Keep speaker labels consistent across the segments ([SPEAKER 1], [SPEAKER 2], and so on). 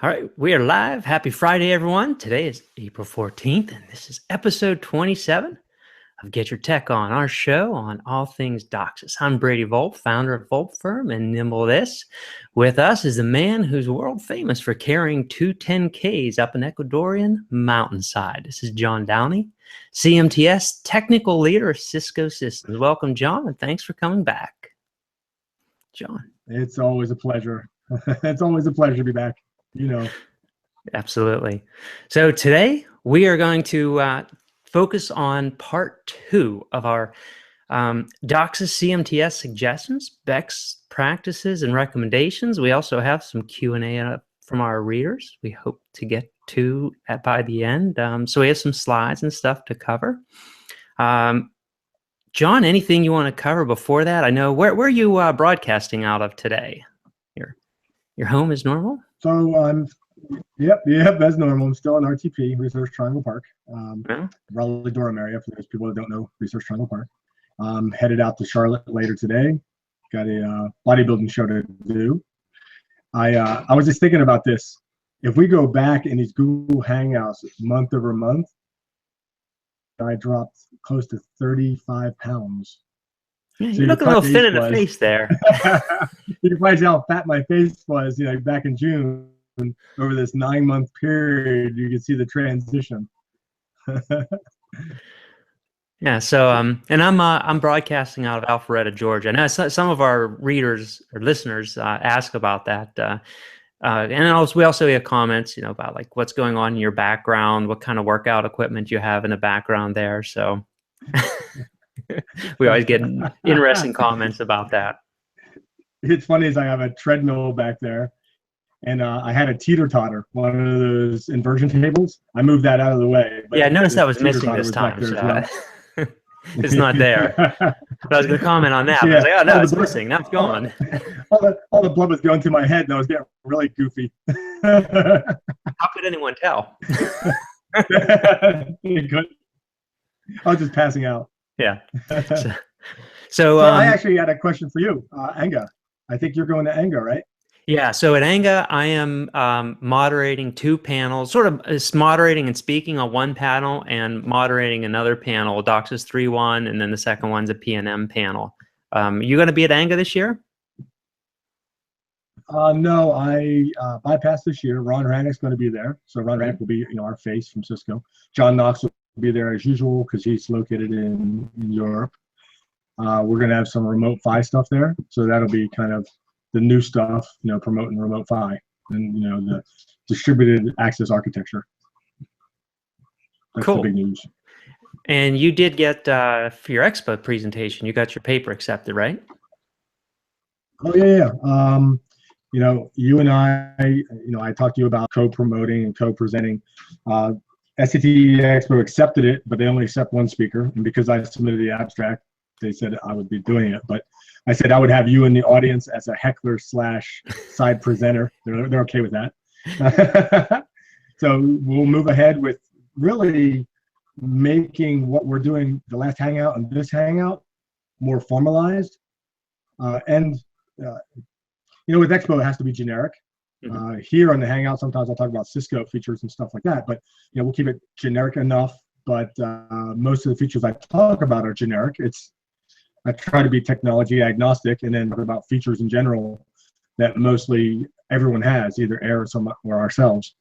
[SPEAKER 1] All right, we are live. Happy Friday, everyone. Today is April 14th, and this is episode 27 of Get Your Tech On, our show on all things DOCSIS. I'm Brady Volpe, founder of Volpe Firm and Nimble This. With us is the man who's world famous for carrying 210Ks up an Ecuadorian mountainside. This is John Downey, CMTS technical leader of Cisco Systems. Welcome, John, and thanks for coming back. John.
[SPEAKER 2] It's always a pleasure. It's always a pleasure to be back. You know.
[SPEAKER 1] Absolutely. So today we are going to focus on part 2 of our DOCSIS CMTS suggestions, best practices, and recommendations. We also have some Q&A from our readers we hope to get to by the end. So we have some slides and stuff to cover. John, anything you want to cover before that? I know, where are you broadcasting out of today? Your home is normal?
[SPEAKER 2] So I'm, yep, that's normal. I'm still in RTP, Research Triangle Park, Raleigh-Durham area, for those people that don't know Research Triangle Park. Headed out to Charlotte later today. Got a bodybuilding show to do. I was just thinking about this. If we go back in these Google Hangouts month over month, I dropped close to 35 pounds.
[SPEAKER 1] Yeah, you look a little thin in the face there.
[SPEAKER 2] You can probably see how fat my face was, back in June. Over this 9-month period, you can see the transition.
[SPEAKER 1] Yeah. So, and I'm broadcasting out of Alpharetta, Georgia. Now, some of our readers or listeners ask about that, and also we also have comments, about like what's going on in your background, what kind of workout equipment you have in the background there. So. We always get interesting comments about that.
[SPEAKER 2] It's funny as I have a treadmill back there, and I had a teeter-totter, one of those inversion tables. I moved that out of the way.
[SPEAKER 1] Yeah, I noticed that was missing this time. So it's not there. But I was going to comment on that. Yeah. I was like, oh, no, it's missing. Now it's gone.
[SPEAKER 2] All the blood was going through my head, and I was getting really goofy.
[SPEAKER 1] How could anyone tell?
[SPEAKER 2] You couldn't. I was just passing out.
[SPEAKER 1] Yeah. So
[SPEAKER 2] I actually had a question for you, Anga. I think you're going to Anga, right?
[SPEAKER 1] Yeah. So at Anga, I am moderating 2 panels, sort of moderating and speaking on one panel and moderating another panel, DOCSIS 3.1, and then the second one's a PNM panel. You going to be at Anga this year?
[SPEAKER 2] No, I bypassed this year. Ron Rannick's going to be there. So Ron Rannick will be, our face from Cisco. John Knox will be there as usual because he's located in Europe. We're going to have some remote PHY stuff there. So that'll be kind of the new stuff, promoting remote PHY and, the distributed access architecture. That's
[SPEAKER 1] cool.
[SPEAKER 2] The big news.
[SPEAKER 1] And you did get, for your expo presentation, you got your paper accepted, right?
[SPEAKER 2] Oh, yeah. You and I talked to you about co-promoting and co-presenting. SCTE Expo accepted it, but they only accept one speaker. And because I submitted the abstract, they said I would be doing it. But I said I would have you in the audience as a heckler / side presenter. They're okay with that. So we'll move ahead with really making what we're doing the last hangout and this hangout more formalized. With Expo, it has to be generic. Here on the Hangout, sometimes I'll talk about Cisco features and stuff like that, but we'll keep it generic enough. But most of the features I talk about are generic. I try to be technology agnostic and then talk about features in general that mostly everyone has, either Air or ourselves.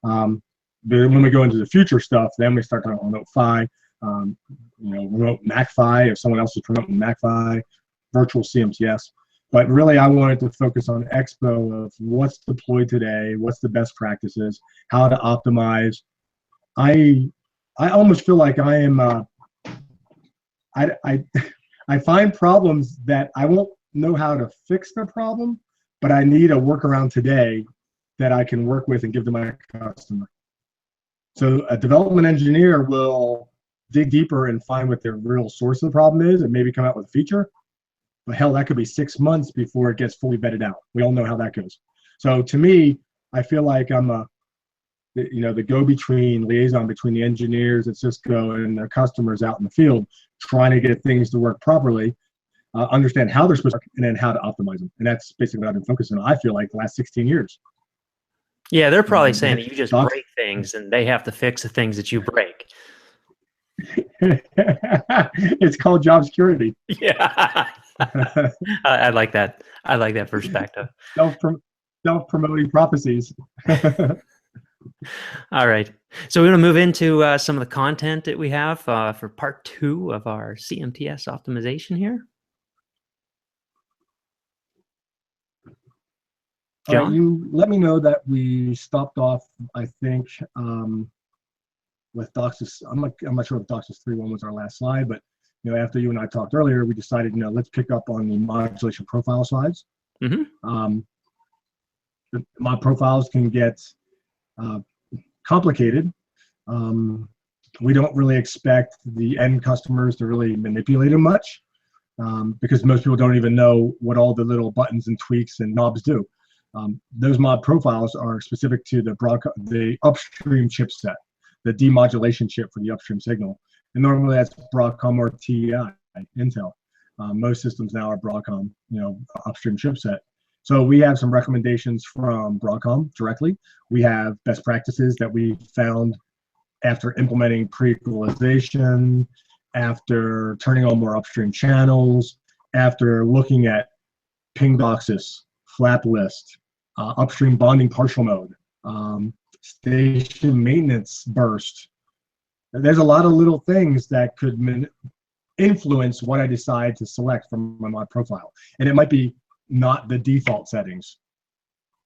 [SPEAKER 2] But when we go into the future stuff, then we start talking about remote PHY, remote MAC PHY if someone else is promoting MAC PHY, virtual CMTS. But really, I wanted to focus on Expo of what's deployed today, what's the best practices, how to optimize. I almost feel like I am. I find problems that I won't know how to fix the problem, but I need a workaround today that I can work with and give to my customer. So a development engineer will dig deeper and find what their real source of the problem is, and maybe come out with a feature. But hell, that could be 6 months before it gets fully vetted out. We all know how that goes. So to me, I feel like I'm the go-between liaison between the engineers at Cisco and their customers out in the field, trying to get things to work properly, understand how they're supposed to work, and then how to optimize them. And that's basically what I've been focusing on, I feel like, the last 16 years.
[SPEAKER 1] Yeah, they're probably saying that you just
[SPEAKER 2] Docs-
[SPEAKER 1] break things and they have to fix the things that you break.
[SPEAKER 2] It's called job security.
[SPEAKER 1] Yeah. I like that. I like that perspective.
[SPEAKER 2] Self-promoting prophecies.
[SPEAKER 1] All right. So we're going to move into some of the content that we have for part 2 of our CMTS optimization here.
[SPEAKER 2] All right, you let me know that we stopped off, I think, with DOCSIS. I'm not sure if DOCSIS 3.1 was our last slide, but after you and I talked earlier, we decided, let's pick up on the modulation profile slides. The mod profiles can get complicated. We don't really expect the end customers to really manipulate them much, because most people don't even know what all the little buttons and tweaks and knobs do. Those mod profiles are specific to the upstream chipset, the demodulation chip for the upstream signal. And normally that's Broadcom or TI, Intel. Most systems now are Broadcom, upstream chipset. So we have some recommendations from Broadcom directly. We have best practices that we found after implementing pre-equalization, after turning on more upstream channels, after looking at ping DOCSIS, flap list, upstream bonding partial mode, station maintenance burst. There's a lot of little things that could influence what I decide to select from my mod profile. And it might be not the default settings.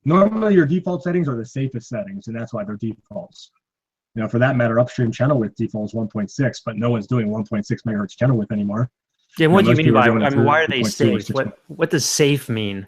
[SPEAKER 2] Normally your default settings are the safest settings, and that's why they're defaults. For that matter, upstream channel width default is 1.6, but no one's doing 1.6 megahertz channel width anymore.
[SPEAKER 1] Yeah, what do you mean by, why are they safe? What does safe mean?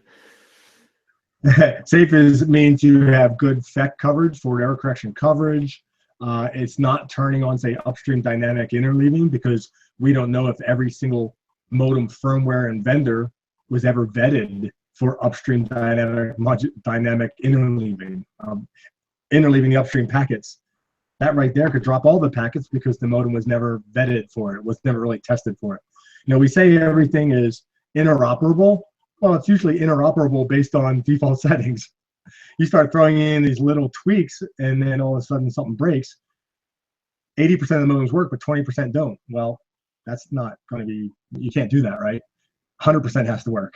[SPEAKER 2] Safe means you have good FEC coverage, forward error correction coverage. It's not turning on, say, upstream dynamic interleaving, because we don't know if every single modem firmware and vendor was ever vetted for upstream dynamic interleaving, interleaving the upstream packets. That right there could drop all the packets because the modem was never vetted for it, was never really tested for it. We say everything is interoperable. Well, it's usually interoperable based on default settings. You start throwing in these little tweaks, and then all of a sudden something breaks. 80% of the modems work, but 20% don't. Well, that's not going to be, you can't do that, right? 100% has to work.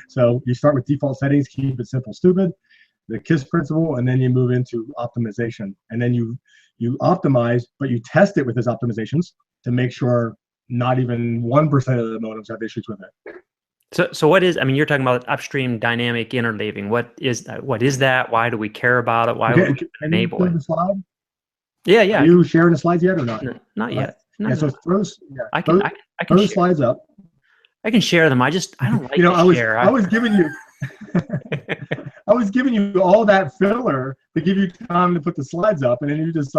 [SPEAKER 2] So you start with default settings, keep it simple, stupid, the KISS principle, and then you move into optimization. And then you optimize, but you test it with those optimizations to make sure not even 1% of the modems have issues with it.
[SPEAKER 1] So what is, you're talking about upstream dynamic interleaving. What is that? Why do we care about it? Why would we enable it?
[SPEAKER 2] The slide?
[SPEAKER 1] Yeah.
[SPEAKER 2] Are you sharing the slides yet or not?
[SPEAKER 1] No, not yet.
[SPEAKER 2] No. So throw
[SPEAKER 1] I can
[SPEAKER 2] throw the slides up.
[SPEAKER 1] I can share them. I don't like to share.
[SPEAKER 2] I was giving you I was giving you all that filler to give you time to put the slides up, and then you just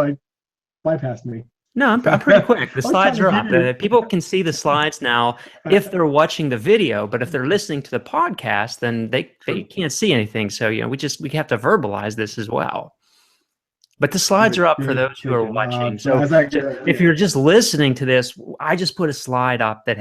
[SPEAKER 2] bypassed me.
[SPEAKER 1] No, I'm pretty quick. The slides are up. People can see the slides now if they're watching the video, but if they're listening to the podcast, then they can't see anything. So we have to verbalize this as well. But the slides are up for those who are watching. So if you're just listening to this, I just put a slide up that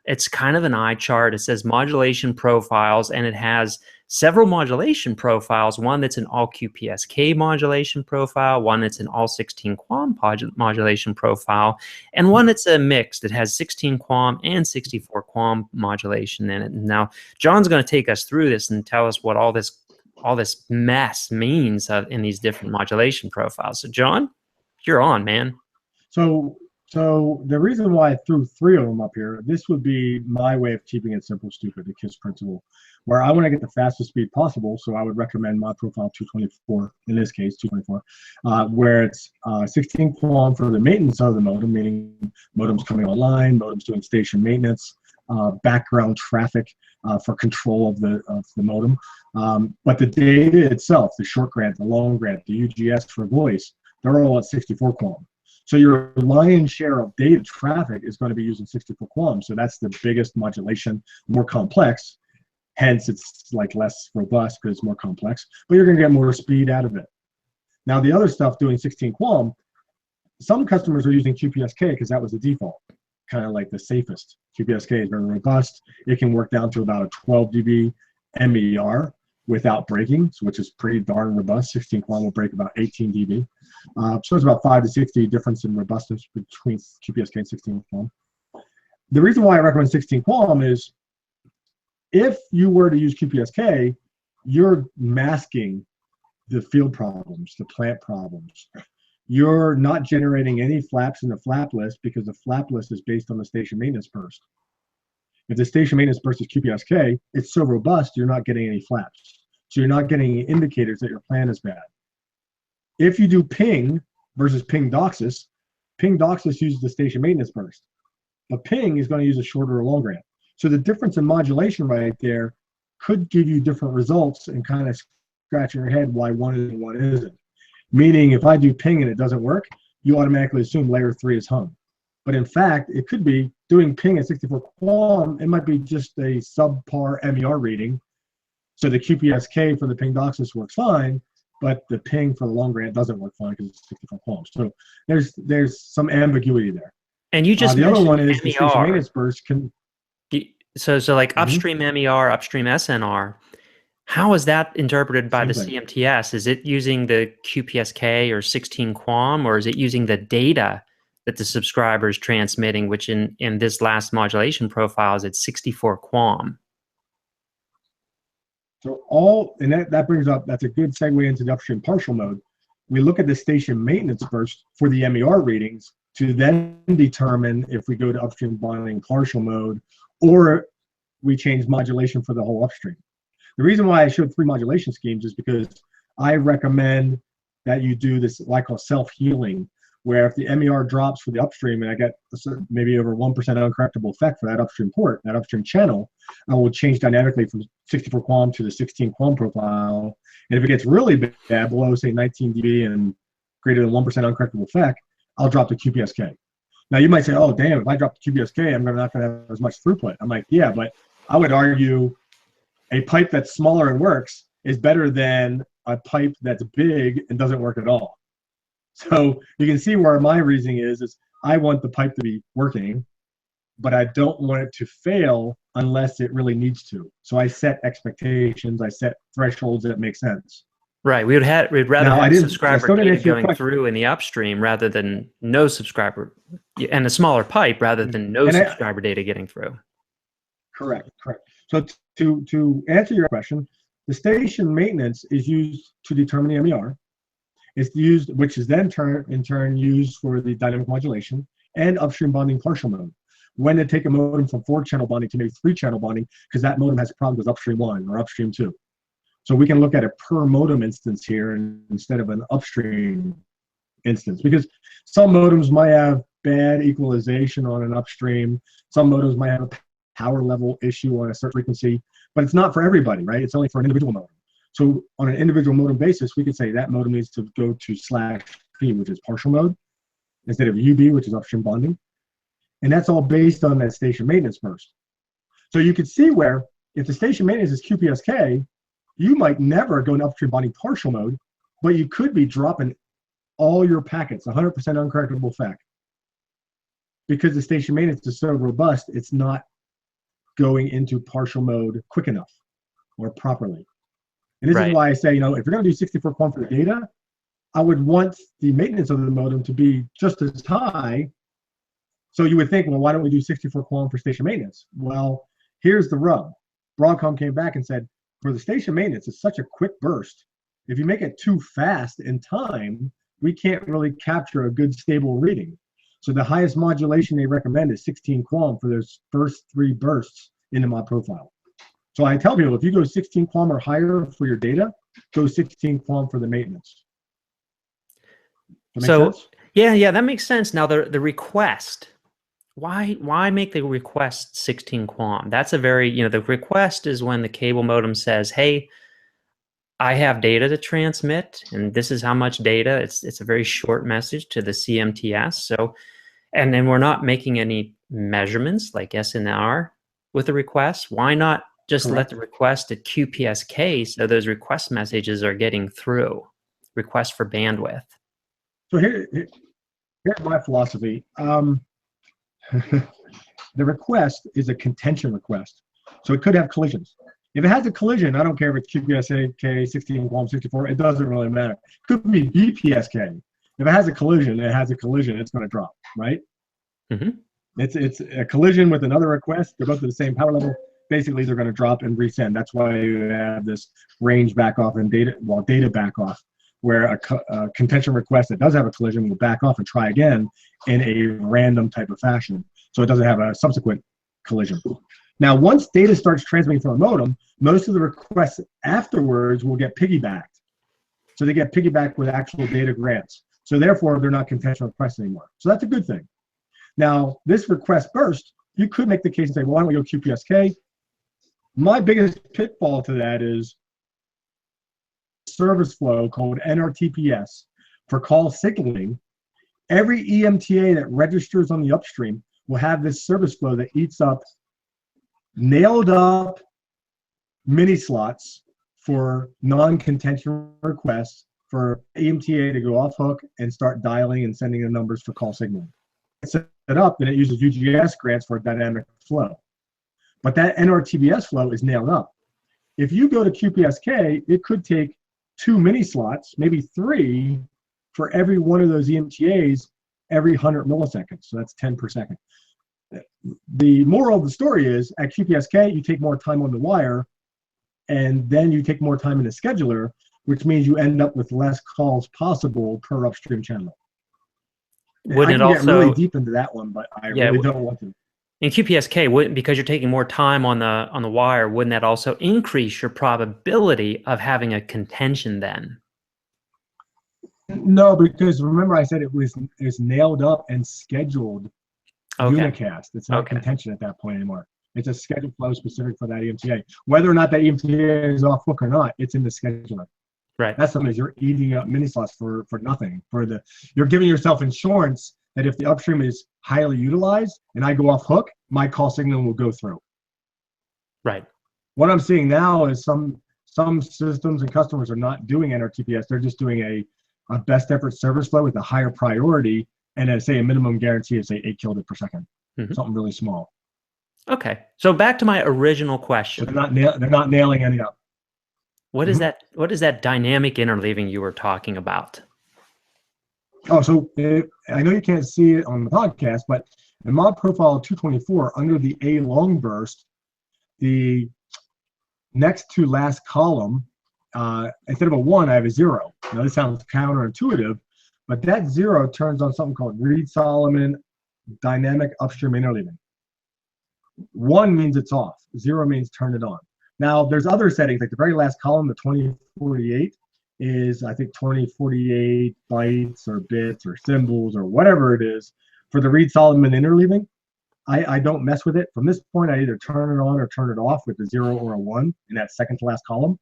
[SPEAKER 1] it's kind of an eye chart. It says modulation profiles, and it has several modulation profiles, one that's an all QPSK modulation profile, one that's an all 16 QAM modulation profile, and one that's a mix that has 16 QAM and 64 QAM modulation in it. Now, John's going to take us through this and tell us what all this mess means in these different modulation profiles. So, John, you're on, man.
[SPEAKER 2] So the reason why I threw 3 of them up here, this would be my way of keeping it simple, stupid, the KISS principle, where I want to get the fastest speed possible. So I would recommend mod profile 224, in this case, 224, where it's 16 QAM for the maintenance of the modem, meaning modems coming online, modems doing station maintenance, background traffic for control of the modem. But the data itself, the short grant, the long grant, the UGS for voice, they're all at 64 QAM. So your lion's share of data traffic is going to be using 64 QAM. So that's the biggest modulation, more complex. Hence, it's less robust because it's more complex, but you're going to get more speed out of it. Now, the other stuff doing 16 QAM, some customers are using QPSK because that was the default, kind of like the safest. QPSK is very robust. It can work down to about a 12 dB MER. without breaking, which is pretty darn robust. 16 QAM will break about 18 dB. So it's about 5 to 60 difference in robustness between QPSK and 16 QAM. The reason why I recommend 16 QAM is if you were to use QPSK, you're masking the field problems, the plant problems. You're not generating any flaps in the flap list because the flap list is based on the station maintenance burst. If the station maintenance burst is QPSK, it's so robust, you're not getting any flaps. So you're not getting any indicators that your plan is bad. If you do ping versus ping DOCSIS uses the station maintenance burst. But ping is going to use a shorter or longer amp. So the difference in modulation right there could give you different results and kind of scratching your head why one is and one isn't. Meaning if I do ping and it doesn't work, you automatically assume layer 3 is hung. But in fact, it could be doing ping at 64 QAM, it might be just a subpar MER reading. So the QPSK for the ping DOCSIS works fine, but the ping for the long amp doesn't work fine because it's 64 QAM. So there's some ambiguity there.
[SPEAKER 1] And you just
[SPEAKER 2] the other one is
[SPEAKER 1] MER.
[SPEAKER 2] the station maintenance burst can.
[SPEAKER 1] So like upstream MER, upstream SNR. How is that interpreted by the CMTS? Is it using the QPSK or 16 QAM, or is it using the data that the subscriber is transmitting, which in this last modulation profiles, it's 64 QAM?
[SPEAKER 2] So that brings up, that's a good segue into the upstream partial mode. We look at the station maintenance burst for the MER readings to then determine if we go to upstream bonding partial mode or we change modulation for the whole upstream. The reason why I showed 3 modulation schemes is because I recommend that you do this, what I call self-healing, where if the MER drops for the upstream and I get maybe over 1% uncorrectable effect for that upstream port, that upstream channel, I will change dynamically from 64 QAM to the 16 QAM profile. And if it gets really bad, below say 19 dB and greater than 1% uncorrectable effect, I'll drop the QPSK. Now you might say, oh damn, if I drop the QPSK, I'm not going to have as much throughput. I'm like, yeah, but I would argue a pipe that's smaller and works is better than a pipe that's big and doesn't work at all. So you can see where my reasoning is I want the pipe to be working, but I don't want it to fail unless it really needs to. So I set expectations, I set thresholds that make sense.
[SPEAKER 1] Right. We'd rather have subscriber data going through in the upstream rather than no subscriber, and a smaller pipe rather than no subscriber data getting through.
[SPEAKER 2] Correct. So to answer your question, the station maintenance is used to determine the MER. It's used, which is then in turn used for the dynamic modulation and upstream bonding partial mode. When to take a modem from 4-channel bonding to maybe 3-channel bonding, because that modem has problems with upstream 1 or upstream 2. So we can look at a per modem instance here instead of an upstream instance, because some modems might have bad equalization on an upstream. Some modems might have a power level issue on a certain frequency, but it's not for everybody, right? It's only for an individual modem. So on an individual modem basis, we could say that modem needs to go to /P, which is partial mode, instead of UB, which is upstream bonding. And that's all based on that station maintenance burst. So you could see where if the station maintenance is QPSK, you might never go in upstream bonding partial mode, but you could be dropping all your packets, 100% uncorrectable effect. Because the station maintenance is so robust, it's not going into partial mode quick enough or properly. And this is why I say, if you're going to do 64 QAM for the data, I would want the maintenance of the modem to be just as high. So you would think, well, why don't we do 64 QAM for station maintenance? Well, here's the rub. Broadcom came back and said, for the station maintenance, it's such a quick burst. If you make it too fast in time, we can't really capture a good stable reading. So the highest modulation they recommend is 16 QAM for those first 3 bursts in the mod profile. So I tell people, if you go 16 QAM or higher for your data, go 16 QAM for the maintenance.
[SPEAKER 1] Yeah, that makes sense. Now the request, why make the request 16 QAM? That's a very, the request is when the cable modem says, hey, I have data to transmit, and this is how much data. It's a very short message to the CMTS. So, and then we're not making any measurements like SNR with the request. Why not just let the request at QPSK so those request messages are getting through, request for bandwidth?
[SPEAKER 2] So here's my philosophy. The request is a contention request. So it could have collisions. If it has a collision, I don't care if it's QPSK, 16 QAM, 64, it doesn't really matter. It could be BPSK. If it has a collision, it's going to drop, right?
[SPEAKER 1] Mm-hmm.
[SPEAKER 2] It's a collision with another request. They're both at the same power level. Basically, they're going to drop and resend. That's why you have this range back off and data back off, where a contention request that does have a collision will back off and try again in a random type of fashion, so it doesn't have a subsequent collision. Now, once data starts transmitting from a modem, most of the requests afterwards will get piggybacked. So they get piggybacked with actual data grants. So therefore, they're not contention requests anymore. So that's a good thing. Now, this request burst, you could make the case and say, well, why don't we go QPSK? My biggest pitfall to that is service flow called NRTPS for call signaling. Every EMTA that registers on the upstream will have this service flow that eats up nailed up mini slots for non-contention requests for EMTA to go off hook and start dialing and sending the numbers for call signaling. Set it up, and it uses UGS grants for a dynamic flow. But that NRTBS flow is nailed up. If you go to QPSK, it could take 2 mini slots, maybe 3, for every one of those EMTAs every 100 milliseconds. So that's 10 per second. The moral of the story is, at QPSK, you take more time on the wire, and then you take more time in the scheduler, which means you end up with less calls possible per upstream channel.
[SPEAKER 1] Wouldn't
[SPEAKER 2] I
[SPEAKER 1] it
[SPEAKER 2] can
[SPEAKER 1] also
[SPEAKER 2] get really deep into that one, but I really don't want to.
[SPEAKER 1] In QPSK, because you're taking more time on the wire, wouldn't that also increase your probability of having a contention then?
[SPEAKER 2] No, because remember I said it's nailed up and scheduled unicast. It's not contention at that point anymore. It's a scheduled flow specific for that EMTA. Whether or not that EMTA is off hook or not, it's in the scheduler.
[SPEAKER 1] Right.
[SPEAKER 2] That's something you're eating up mini slots for nothing. You're giving yourself insurance that if the upstream is highly utilized and I go off hook, my call signal will go through.
[SPEAKER 1] Right.
[SPEAKER 2] What I'm seeing now is some systems and customers are not doing NRTPS. They're just doing a best effort service flow with a higher priority and say a minimum guarantee of say 8 kilobits per second. Mm-hmm. Something really small.
[SPEAKER 1] Okay. So back to my original question.
[SPEAKER 2] So they're not nailing any up.
[SPEAKER 1] What is that? What is that dynamic interleaving you were talking about?
[SPEAKER 2] Oh, so I know you can't see it on the podcast, but in mod profile 224, under the A long burst, the next to last column, instead of a 1, I have a 0. Now this sounds counterintuitive, but that 0 turns on something called Reed-Solomon dynamic upstream interleaving. 1 means it's off. 0 means turn it on. Now, there's other settings, like the very last column, the 2048, is, I think, 2048 bytes or bits or symbols or whatever it is for the Reed-Solomon interleaving. I don't mess with it. From this point, I either turn it on or turn it off with a 0 or a 1 in that second to last column.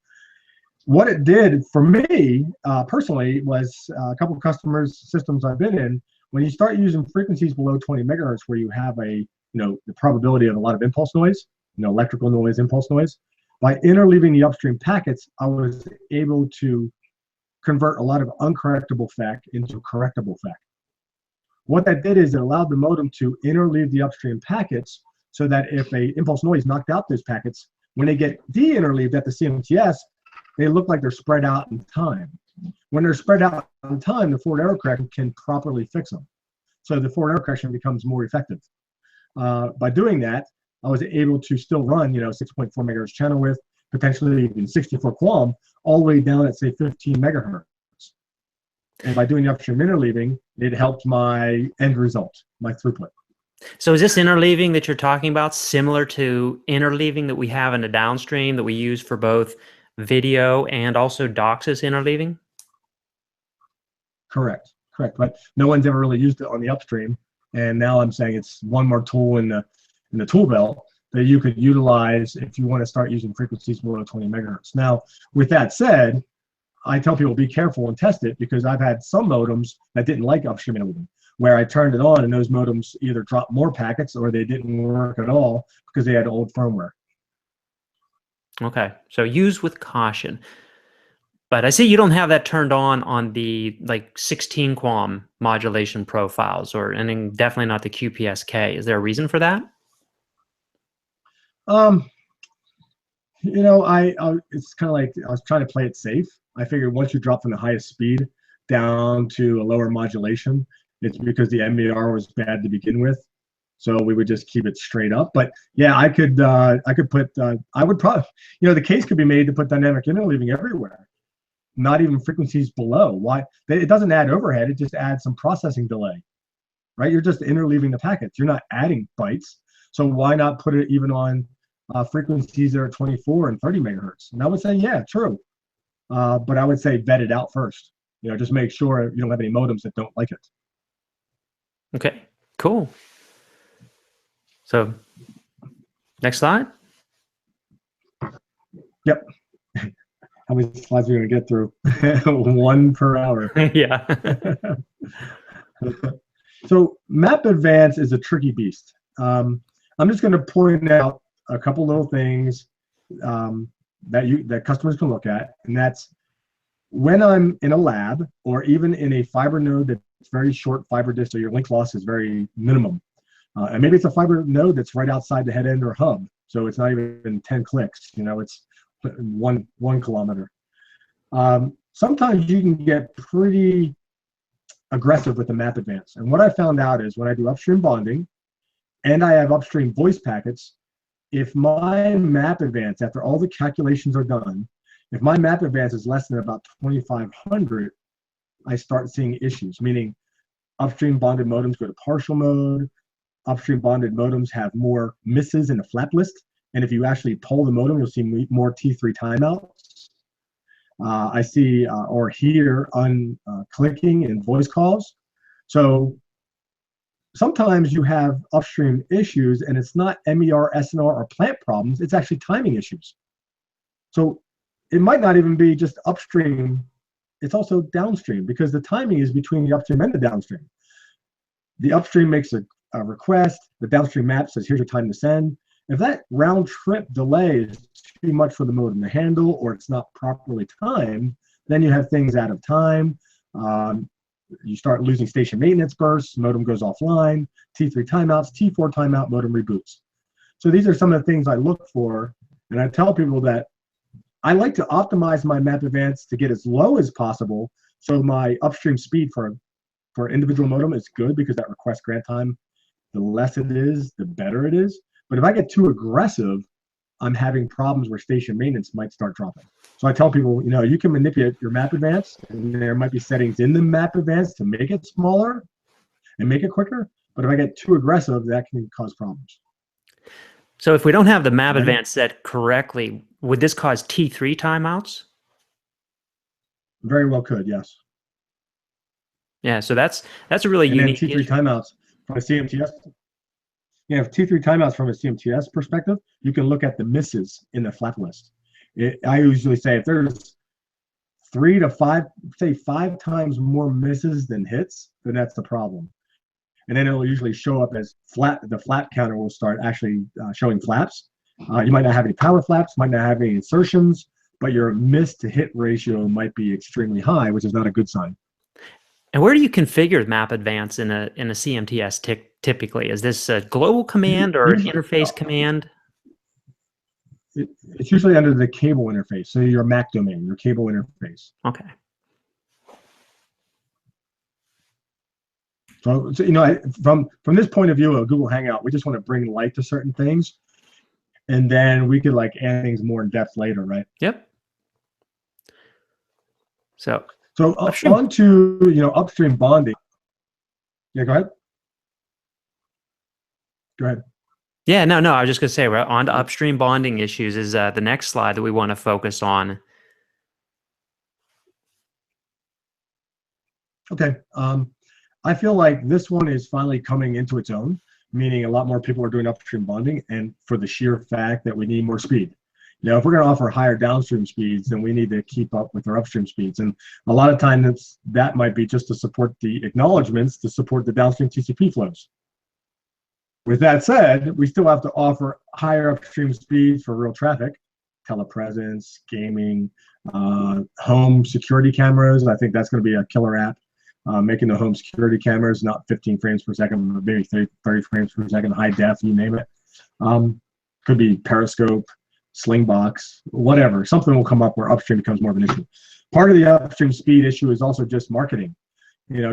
[SPEAKER 2] What it did for me, personally, was a couple of customers' systems I've been in, when you start using frequencies below 20 megahertz where you have the probability of a lot of impulse noise, electrical noise, impulse noise, by interleaving the upstream packets, I was able to convert a lot of uncorrectable FEC into correctable FEC. What that did is it allowed the modem to interleave the upstream packets so that if a impulse noise knocked out those packets, when they get de-interleaved at the CMTS, they look like they're spread out in time. When they're spread out in time, the forward error correction can properly fix them. So the forward error correction becomes more effective. By doing that, I was able to still run, 6.4 megahertz channel width, potentially even 64 QAM, all the way down at, say, 15 megahertz. And by doing the upstream interleaving, it helped my end result, my throughput.
[SPEAKER 1] So is this interleaving that you're talking about similar to interleaving that we have in the downstream that we use for both video and also DOCSIS interleaving?
[SPEAKER 2] Correct. But no one's ever really used it on the upstream. And now I'm saying it's one more tool in the tool belt that you could utilize if you want to start using frequencies below 20 megahertz. Now, with that said, I tell people be careful and test it, because I've had some modems that didn't like upstream interleaving, where I turned it on and those modems either dropped more packets or they didn't work at all because they had old firmware.
[SPEAKER 1] Okay, so use with caution. But I see you don't have that turned on the 16 QAM modulation profiles, and definitely not the QPSK. Is there a reason for that?
[SPEAKER 2] It's kind of like I was trying to play it safe. I figured once you drop from the highest speed down to a lower modulation, it's because the MER was bad to begin with. So we would just keep it straight up. But yeah, I could put, I would probably, the case could be made to put dynamic interleaving everywhere, not even frequencies below. Why? It doesn't add overhead, it just adds some processing delay, right? You're just interleaving the packets. You're not adding bytes. So why not put it even on frequencies that are 24 and 30 megahertz? And I would say, yeah, true. But I would say vet it out first. Just make sure you don't have any modems that don't like it.
[SPEAKER 1] Okay, cool. So, next slide.
[SPEAKER 2] Yep. How many slides are we going to get through? One per hour.
[SPEAKER 1] Yeah.
[SPEAKER 2] So map advance is a tricky beast. I'm just going to point out a couple little things that customers can look at, and that's when I'm in a lab or even in a fiber node that's very short fiber distance, so your link loss is very minimum. And maybe it's a fiber node that's right outside the head end or hub, so it's not even 10 clicks. It's one kilometer. Sometimes you can get pretty aggressive with the map advance. And what I found out is when I do upstream bonding and I have upstream voice packets, if my map advance, after all the calculations are done, if my map advance is less than about 2,500, I start seeing issues, meaning upstream bonded modems go to partial mode, upstream bonded modems have more misses in the flap list, and if you actually poll the modem, you'll see more T3 timeouts. I see or hear clicking in voice calls. So sometimes you have upstream issues and it's not MER, SNR, or plant problems, it's actually timing issues. So it might not even be just upstream, it's also downstream because the timing is between the upstream and the downstream. The upstream makes a request, the downstream map says, here's your time to send. If that round trip delay is too much for the modem to handle or it's not properly timed, then you have things out of time. You start losing station maintenance bursts, modem goes offline, T3 timeouts, T4 timeout, modem reboots. So these are some of the things I look for, and I tell people that I like to optimize my map advance to get as low as possible so my upstream speed for individual modem is good because that request grant time, the less it is, the better it is. But if I get too aggressive, I'm having problems where station maintenance might start dropping. So I tell people, you can manipulate your map advance, and there might be settings in the map advance to make it smaller and make it quicker. But if I get too aggressive, that can cause problems.
[SPEAKER 1] So if we don't have the map advance set correctly, would this cause T3 timeouts?
[SPEAKER 2] Very well could, yes.
[SPEAKER 1] Yeah, so that's a really unique
[SPEAKER 2] T3 timeouts from a CMTS. If T3 timeouts from a CMTS perspective, you can look at the misses in the flap list. I usually say if there's 3 to 5, say 5 times more misses than hits, then that's the problem. And then it'll usually show up as the flap counter will start actually showing flaps. You might not have any power flaps, might not have any insertions, but your miss to hit ratio might be extremely high, which is not a good sign.
[SPEAKER 1] And where do you configure map advance in a CMTS typically? Is this a global command or an interface command?
[SPEAKER 2] It's usually under the cable interface, so your MAC domain, your cable interface.
[SPEAKER 1] Okay.
[SPEAKER 2] So from this point of view of Google Hangout, we just want to bring light to certain things, and then we could add things more in depth later, right?
[SPEAKER 1] Yep. So
[SPEAKER 2] on to upstream bonding. Yeah, go ahead. Go ahead.
[SPEAKER 1] Yeah, no. I was just gonna say we're on to upstream bonding issues is the next slide that we want to focus on.
[SPEAKER 2] Okay. I feel like this one is finally coming into its own, meaning a lot more people are doing upstream bonding, and for the sheer fact that we need more speed. If we're going to offer higher downstream speeds, then we need to keep up with our upstream speeds. And a lot of times that might be just to support the acknowledgements, to support the downstream TCP flows. With that said, we still have to offer higher upstream speeds for real traffic, telepresence, gaming, home security cameras. I think that's going to be a killer app, making the home security cameras not 15 frames per second, but maybe 30 frames per second, high def, you name it. Could be Periscope. Slingbox, whatever. Something will come up where upstream becomes more of an issue. Part of the upstream speed issue is also just marketing,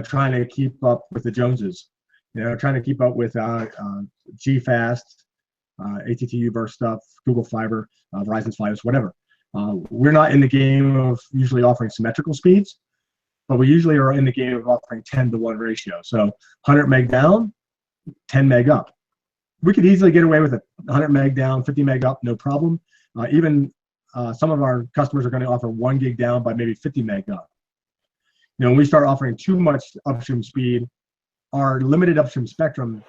[SPEAKER 2] trying to keep up with the Joneses, trying to keep up with GFast, ATT Uverse stuff, Google Fiber, Verizon's Fios, whatever. We're not in the game of usually offering symmetrical speeds, but we usually are in the game of offering 10-to-1 ratio. So 100 meg down, 10 meg up. We could easily get away with a 100 meg down, 50 meg up, no problem. Even some of our customers are going to offer 1 gig down by maybe 50 meg up. When we start offering too much upstream speed, our limited upstream spectrum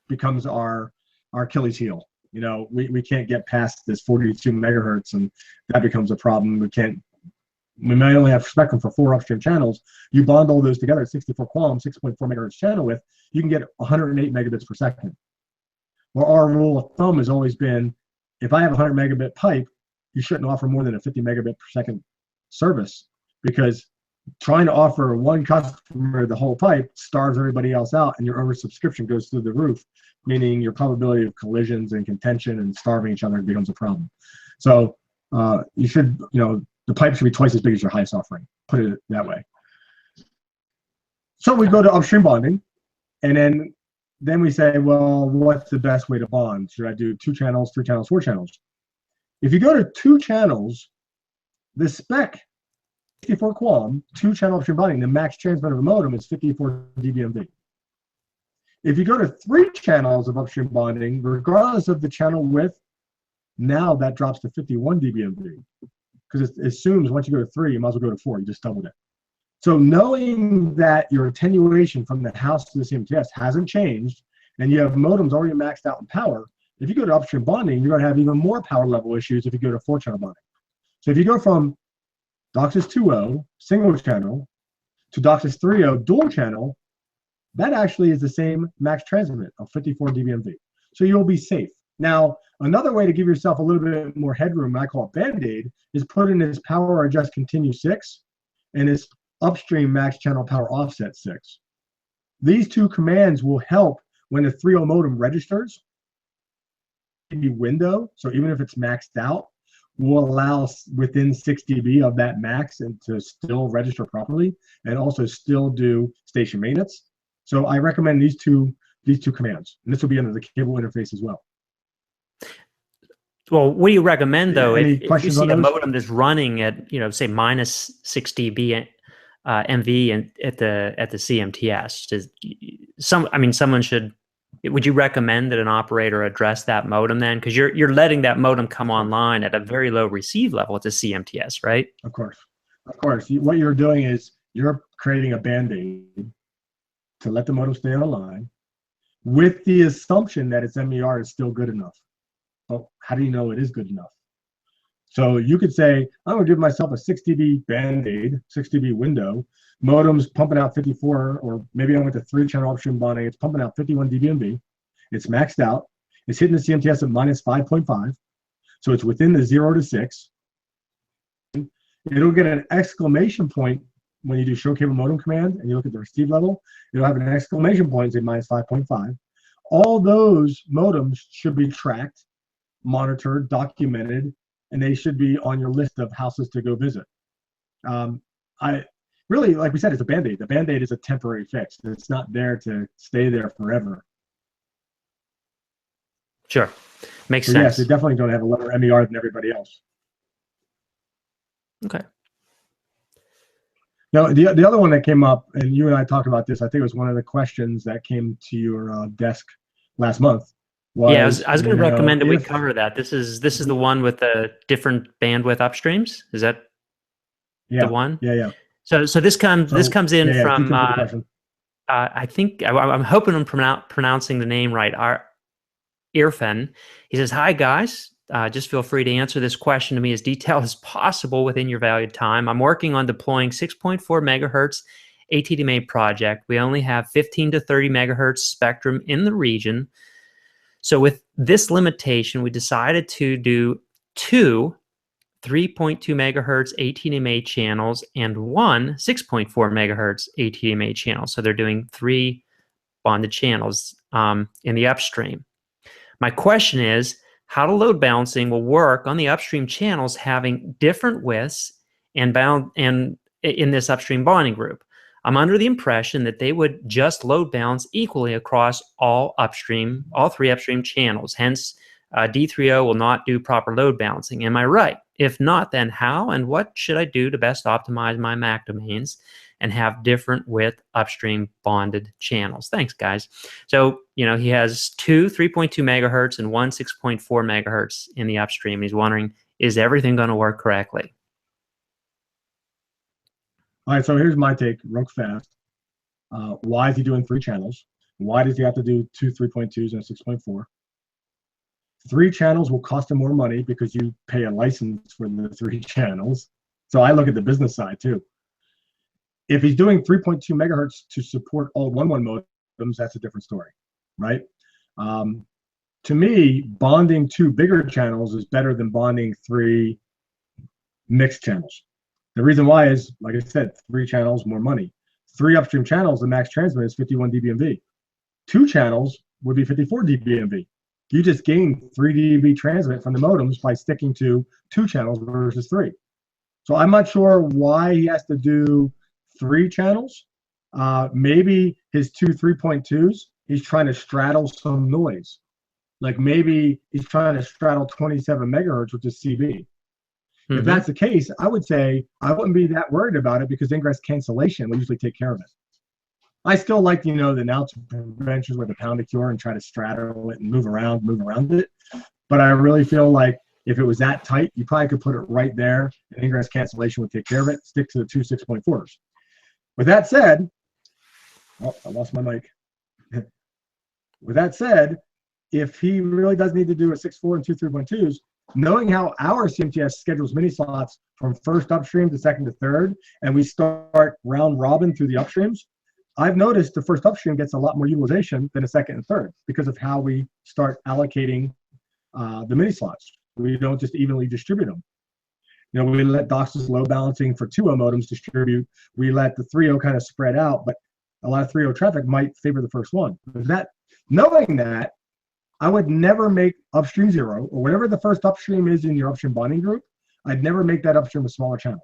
[SPEAKER 2] becomes our Achilles heel. We can't get past this 42 megahertz, and that becomes a problem. We may only have spectrum for 4 upstream channels. You bond all those together at 64 QAM, 6.4 megahertz channel width, you can get 108 megabits per second. Well, our rule of thumb has always been, if I have a 100 megabit pipe, you shouldn't offer more than a 50 megabit per second service, because trying to offer one customer the whole pipe starves everybody else out, and your oversubscription goes through the roof, meaning your probability of collisions and contention and starving each other becomes a problem. So you should, the pipe should be twice as big as your highest offering, put it that way. So we go to upstream bonding, and then we say, well, what's the best way to bond? Should I do 2 channels, 3 channels, 4 channels? If you go to 2 channels, the spec 54 QAM, 2-channel upstream bonding, the max transmit of a modem is 54 dBmV. If you go to 3 channels of upstream bonding, regardless of the channel width, now that drops to 51 dBmV, because it assumes once you go to 3, you might as well go to 4. You just doubled it. So knowing that your attenuation from the house to the CMTS hasn't changed, and you have modems already maxed out in power, if you go to upstream bonding, you're going to have even more power level issues if you go to 4-channel bonding. So if you go from DOCSIS 2.0 single channel to DOCSIS 3.0 dual channel, that actually is the same max transmit of 54 dBmV. So you'll be safe. Now, another way to give yourself a little bit more headroom, I call it Band-Aid, is put in this power adjust continue 6 and this upstream max channel power offset 6. These 2 commands will help when the 3.0 modem registers. The window, so even if it's maxed out, will allow within 6 dB of that max and to still register properly and also still do station maintenance. So I recommend these two commands, and this will be under the cable interface as well.
[SPEAKER 1] Well, what do you recommend though? If you see a
[SPEAKER 2] those?
[SPEAKER 1] modem that's running at say minus 6 dB MV and at the CMTS, someone should. Would you recommend that an operator address that modem then? Because you're letting that modem come online at a very low receive level at the CMTS, right? Of course.
[SPEAKER 2] What you're doing is you're creating a Band-Aid to let the modem stay online with the assumption that its MER is still good enough. Well, how do you know it is good enough? So you could say, I'm going to give myself a 6 dB Band-Aid, 6 dB window. Modem's pumping out 54, or maybe I went to 3-channel upstream bonding. It's pumping out 51 dBmV. It's maxed out. It's hitting the CMTS at minus 5.5. So it's within the 0 to 6. It'll get an exclamation point when you do show cable modem command and you look at the receive level. It'll have an exclamation point and say minus 5.5. All those modems should be tracked, monitored, documented, and they should be on your list of houses to go visit. Really, like we said, it's a Band-Aid. The Band-Aid is a temporary fix. It's not there to stay there forever.
[SPEAKER 1] Sure. Makes
[SPEAKER 2] so
[SPEAKER 1] sense.
[SPEAKER 2] Yes, they definitely don't have a lower MER than everybody else.
[SPEAKER 1] Okay.
[SPEAKER 2] Now, the other one that came up, and you and I talked about this, I think it was one of the questions that came to your desk last month.
[SPEAKER 1] I was going to recommend that we cover that. This is the one with the different bandwidth upstreams. Is that the one?
[SPEAKER 2] Yeah.
[SPEAKER 1] So this comes in from I think I'm hoping I'm pronouncing the name right. Our Irfan. He says, "Hi guys, just feel free to answer this question to me as detailed as possible within your valued time. I'm working on deploying 6.4 megahertz ATDMA project. We only have 15 to 30 megahertz spectrum in the region. So with this limitation, we decided to do 2 3.2 megahertz ATDMA channels and 1 6.4 megahertz ATDMA channel. So they're doing 3 bonded channels in the upstream. My question is, how the load balancing will work on the upstream channels having different widths and in this upstream bonding group. I'm under the impression that they would just load balance equally across all three upstream channels. Hence, D3O will not do proper load balancing. Am I right? If not, then how and what should I do to best optimize my MAC domains and have different width upstream bonded channels? Thanks, guys. So, he has two 3.2 megahertz and one 6.4 megahertz in the upstream. He's wondering, is everything going to work correctly?
[SPEAKER 2] All right, so here's my take real fast. Why is he doing 3 channels? Why does he have to do two 3.2s and a 6.4? 3 channels will cost him more money because you pay a license for the 3 channels. So I look at the business side too. If he's doing 3.2 megahertz to support all 1.1 modems, that's a different story, right? To me, bonding 2 bigger channels is better than bonding 3 mixed channels. The reason why is, like I said, 3 channels, more money. 3 upstream channels, the max transmit is 51 dBmV. 2 channels would be 54 dBmV. You just gain 3 dB transmit from the modems by sticking to 2 channels versus 3. So I'm not sure why he has to do 3 channels. Maybe his 2 3.2s, he's trying to straddle some noise. Like maybe he's trying to straddle 27 megahertz, which is CB. If that's the case, I would say I wouldn't be that worried about it because ingress cancellation will usually take care of it. I still like, the announcement conventions where the pound a cure and try to straddle it and move around it. But I really feel like if it was that tight, you probably could put it right there and ingress cancellation would take care of it. Stick to the 2 6.4s. With that said, oh, I lost my mic. With that said, if he really does need to do a 6.4 and 2 3.2s, knowing how our CMTS schedules mini slots from first upstream to second to third, and we start round robin through the upstreams, I've noticed the first upstream gets a lot more utilization than a second and third because of how we start allocating the mini slots. We don't just evenly distribute them. We let DOCSIS load balancing for 2.0 modems distribute. We let the 3.0 kind of spread out, but a lot of 3.0 traffic might favor the first one. Knowing that, I would never make upstream 0 or whatever the first upstream is in your upstream bonding group. I'd never make that upstream a smaller channel.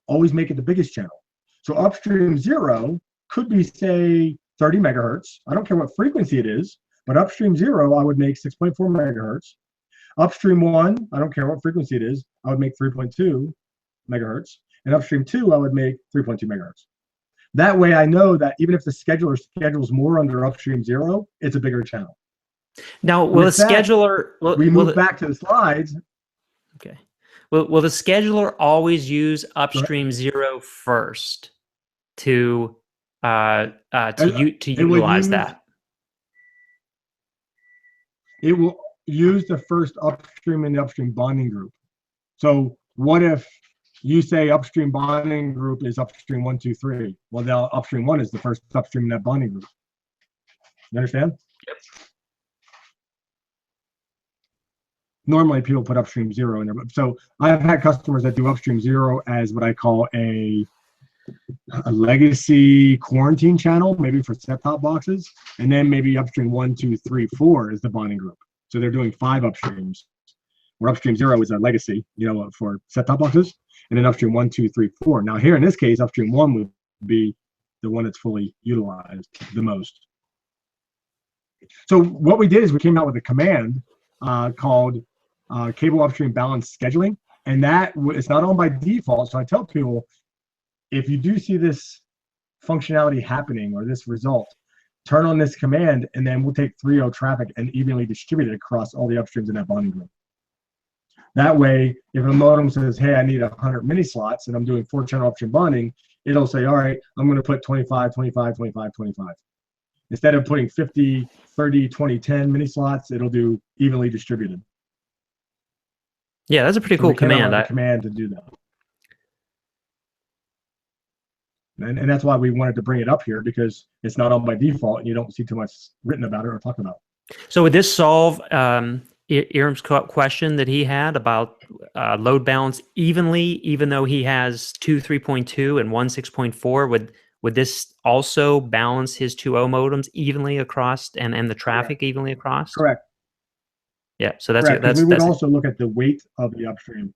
[SPEAKER 2] Always make it the biggest channel. So upstream 0 could be, say, 30 megahertz. I don't care what frequency it is, but upstream 0, I would make 6.4 megahertz. Upstream 1, I don't care what frequency it is, I would make 3.2 megahertz. And upstream 2, I would make 3.2 megahertz. That way I know that even if the scheduler schedules more under upstream 0, it's a bigger channel.
[SPEAKER 1] Now, will the scheduler...
[SPEAKER 2] We move back to the slides.
[SPEAKER 1] Okay. Will the scheduler always use upstream 0 first to utilize that?
[SPEAKER 2] It will use the first upstream in the upstream bonding group. So what if you say upstream bonding group is upstream 1, 2, 3? Well, now upstream 1 is the first upstream in that bonding group. You understand?
[SPEAKER 1] Yep.
[SPEAKER 2] Normally people put upstream 0 in there. So I've had customers that do upstream 0 as what I call a legacy quarantine channel, maybe for set-top boxes, and then maybe upstream 1, 2, 3, 4 is the bonding group. So they're doing 5 upstreams, where upstream 0 is a legacy, for set-top boxes, and then upstream 1, 2, 3, 4. Now here in this case, upstream 1 would be the one that's fully utilized the most. So what we did is we came out with a command called cable upstream balance scheduling, and that it's not on by default. So I tell people, if you do see this functionality happening or this result, turn on this command, and then we'll take 3.0 traffic and evenly distribute it across all the upstreams in that bonding group. That way, if a modem says, hey, I need 100 mini slots and I'm doing 4-channel upstream bonding, it'll say, all right, I'm going to put 25, 25, 25, 25. Instead of putting 50, 30, 20, 10 mini slots, it'll do evenly distributed.
[SPEAKER 1] Yeah, that's a pretty cool command.
[SPEAKER 2] Command to do that. And that's why we wanted to bring it up here, because it's not on by default and you don't see too much written about it or talked about.
[SPEAKER 1] So would this solve Iram's question that he had about load balance evenly, even though he has 2 3.2 and 1 6.4? Would this also balance his 2.0 modems evenly across and the traffic evenly across?
[SPEAKER 2] Correct.
[SPEAKER 1] Yeah. So that's
[SPEAKER 2] correct. Because we would
[SPEAKER 1] that's
[SPEAKER 2] also look at the weight of the upstream.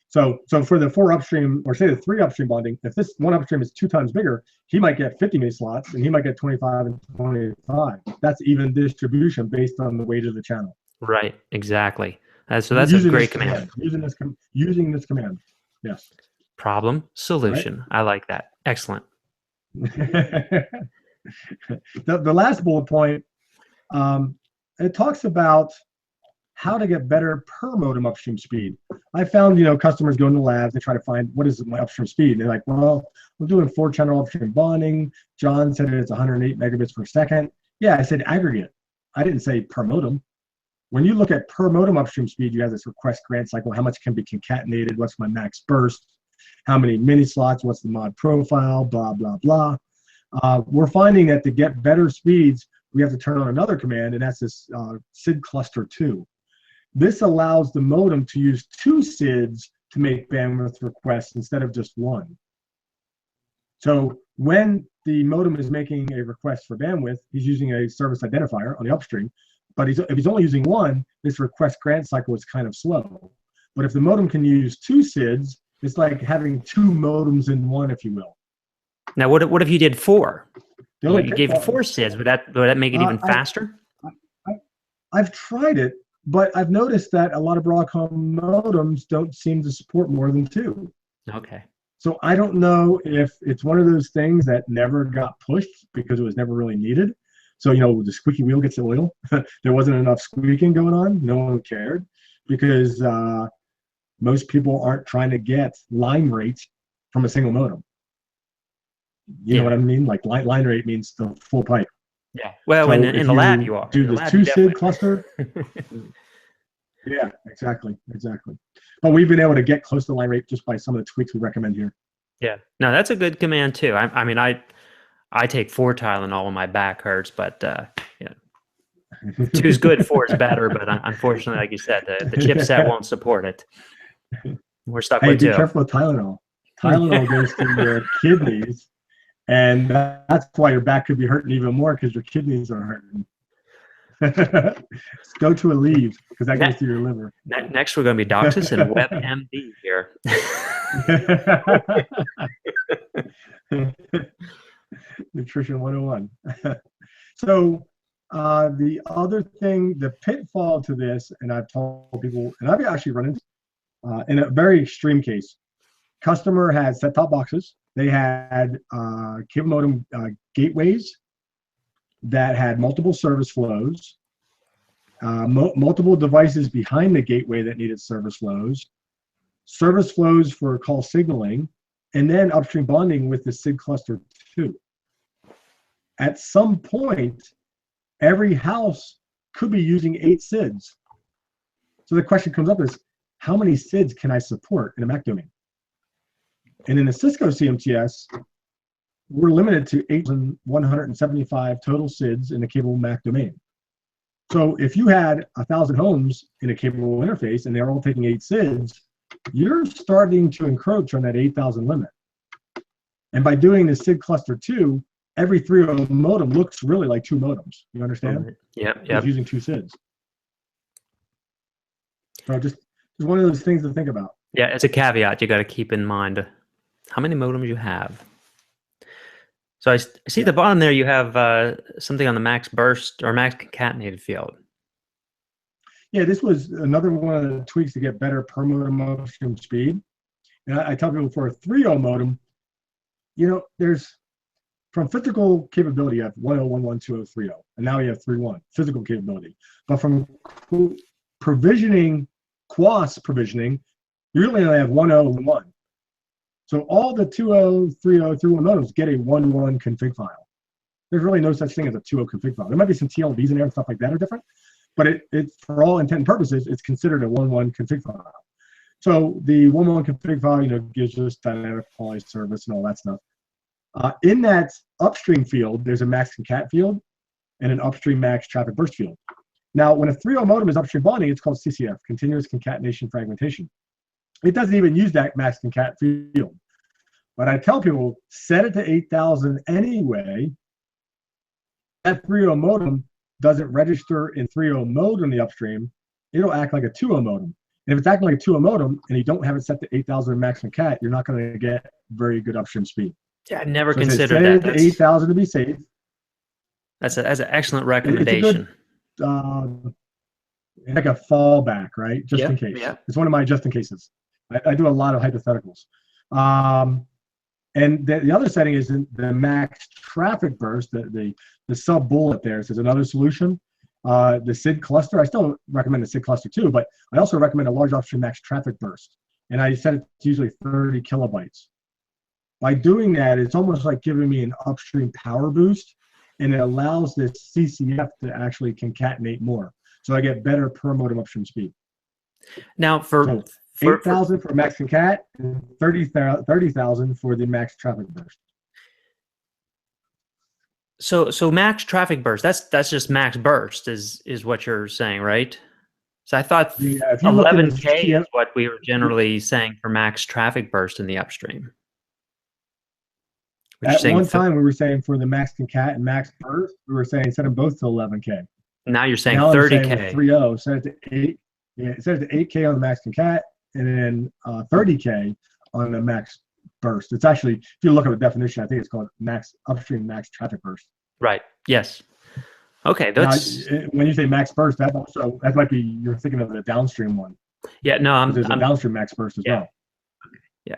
[SPEAKER 2] So for the 4 upstream, or say the 3 upstream bonding, if this one upstream is 2 times bigger, he might get 50 mini slots, and he might get 25 and 25. That's even distribution based on the weight of the channel.
[SPEAKER 1] right. Exactly. So that's a great command.
[SPEAKER 2] Using this command. Yes.
[SPEAKER 1] Problem solution.
[SPEAKER 2] Right?
[SPEAKER 1] I like that. Excellent.
[SPEAKER 2] The last bullet point, it talks about how to get better per modem upstream speed. I found, customers go in the labs, they try to find what is my upstream speed. And they're like, well, we're doing 4-channel upstream bonding. John said it's 108 megabits per second. Yeah, I said aggregate. I didn't say per modem. When you look at per modem upstream speed, you have this request grant cycle, how much can be concatenated, what's my max burst, how many mini slots, what's the mod profile, blah, blah, blah. We're finding that to get better speeds, we have to turn on another command, and that's this SID cluster 2. This allows the modem to use 2 SIDs to make bandwidth requests instead of just 1. So when the modem is making a request for bandwidth, he's using a service identifier on the upstream, but if he's only using 1, this request grant cycle is kind of slow. But if the modem can use 2 SIDs, it's like having 2 modems in 1, if you will.
[SPEAKER 1] Now, what if you did 4? You gave 4 SIDs. Would that make it even faster?
[SPEAKER 2] I've tried it, but I've noticed that a lot of Broadcom modems don't seem to support more than 2.
[SPEAKER 1] Okay.
[SPEAKER 2] So I don't know if it's one of those things that never got pushed because it was never really needed. So, the squeaky wheel gets the oil. There wasn't enough squeaking going on. No one cared because most people aren't trying to get line rate from a single modem. You know what I mean? Like line rate means the full pipe.
[SPEAKER 1] Yeah. Well, so in the lab you are.
[SPEAKER 2] Do the 2 SID cluster. Yeah, exactly. But we've been able to get close to line rate just by some of the tweaks we recommend here.
[SPEAKER 1] Yeah. No, that's a good command too. I mean, I take 4 Tylenol when my back hurts, but 2's good, 4 is better. But unfortunately, like you said, the chipset won't support it. We're stuck with 2.
[SPEAKER 2] Be careful with Tylenol. Tylenol goes to your kidneys, and that's why your back could be hurting even more because your kidneys are hurting. Go to Aleve because that goes to your liver.
[SPEAKER 1] Next, we're going to be DOCSIS and WebMD here.
[SPEAKER 2] Nutrition 101. So the other thing, the pitfall to this, and I've told people, and I've actually run into in a very extreme case, customer had set-top boxes. They had cable modem gateways that had multiple service flows, multiple devices behind the gateway that needed service flows for call signaling, and then upstream bonding with the SID cluster 2. At some point, every house could be using 8 SIDs. So the question comes up is, how many SIDs can I support in a MAC domain? And in the Cisco CMTS, we're limited to 8,175 total SIDs in the cable MAC domain. So if you had 1,000 homes in a cable interface and they're all taking 8 SIDs, you're starting to encroach on that 8,000 limit. And by doing the SID cluster 2, every 3 modem looks really like 2 modems. You understand?
[SPEAKER 1] Yeah.
[SPEAKER 2] It's using 2 SIDs. So just one of those things to think about.
[SPEAKER 1] Yeah, it's a caveat you got to keep in mind. How many modems you have? So I see at the bottom there you have something on the max burst or max concatenated field.
[SPEAKER 2] Yeah, this was another one of the tweaks to get better per modem upstream speed. And I tell people for a 3.0 modem, there's from physical capability, you have 1.0, 1.1, 2.0, 3.0, and now you have 3.1 physical capability. But from provisioning, QoS provisioning, you really only have 1.0 and 1. So all the 2.0, 3.0, 3.1 modems get a 1.1 config file. There's really no such thing as a 2.0 config file. There might be some TLVs in there and stuff like that are different, but it for all intent and purposes, it's considered a 1.1 config file. So the 1.1 config file, gives us dynamic quality service and all that stuff. In that upstream field, there's a max concat field and an upstream max traffic burst field. Now, when a 3.0 modem is upstream bonding, it's called CCF, continuous concatenation fragmentation. It doesn't even use that max concat field. But I tell people, set it to 8,000 anyway. That 3.0 modem doesn't register in 3.0 mode in the upstream, it'll act like a 2.0 modem. And if it's acting like a 2.0 modem and you don't have it set to 8,000 maximum cat, you're not going to get very good upstream speed.
[SPEAKER 1] Yeah, I never
[SPEAKER 2] So
[SPEAKER 1] considered
[SPEAKER 2] set
[SPEAKER 1] that.
[SPEAKER 2] it to 8,000 to be safe.
[SPEAKER 1] That's an excellent recommendation.
[SPEAKER 2] It's a good, like a fallback, right? Just in case.
[SPEAKER 1] Yeah.
[SPEAKER 2] It's one of my just in cases. I do a lot of hypotheticals. And the other setting is the max traffic burst. The sub bullet there says another solution. The SID cluster. I still recommend the SID cluster too, but I also recommend a large upstream max traffic burst. And I set it to usually 30 kilobytes. By doing that, it's almost like giving me an upstream power boost, and it allows this CCF to actually concatenate more. So I get better per modem upstream speed.
[SPEAKER 1] Now for
[SPEAKER 2] 8,000 for max concat and 30,000 for the max traffic burst.
[SPEAKER 1] So max traffic burst, that's just max burst is what you're saying, right? So I thought 11K is what we were generally saying for max traffic burst in the upstream.
[SPEAKER 2] At one time, we were saying for the max concat and max burst, we were saying set them both to 11K.
[SPEAKER 1] Now you're saying
[SPEAKER 2] now
[SPEAKER 1] 30K.
[SPEAKER 2] 3.0, set it to 8. Yeah, set it to 8K on the max concat, and then 30K on the max burst. It's actually, if you look at the definition, I think it's called max upstream max traffic burst.
[SPEAKER 1] Right. Yes. Okay. That's
[SPEAKER 2] now, when you say max burst, that might be you're thinking of the downstream one.
[SPEAKER 1] Yeah. No,
[SPEAKER 2] there's a downstream max burst as well.
[SPEAKER 1] Yeah.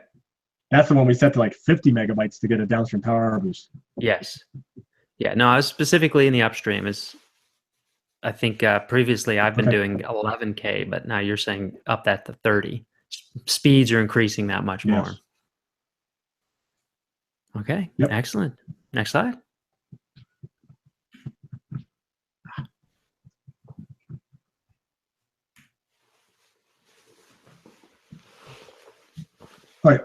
[SPEAKER 2] That's the one we set to like 50 megabytes to get a downstream power boost.
[SPEAKER 1] Yes. Yeah. No, I was specifically in the upstream. I think previously I've been doing 11K, but now you're saying up that to 30. Speeds are increasing that much more. Okay. Yep. Excellent. Next slide.
[SPEAKER 2] All right,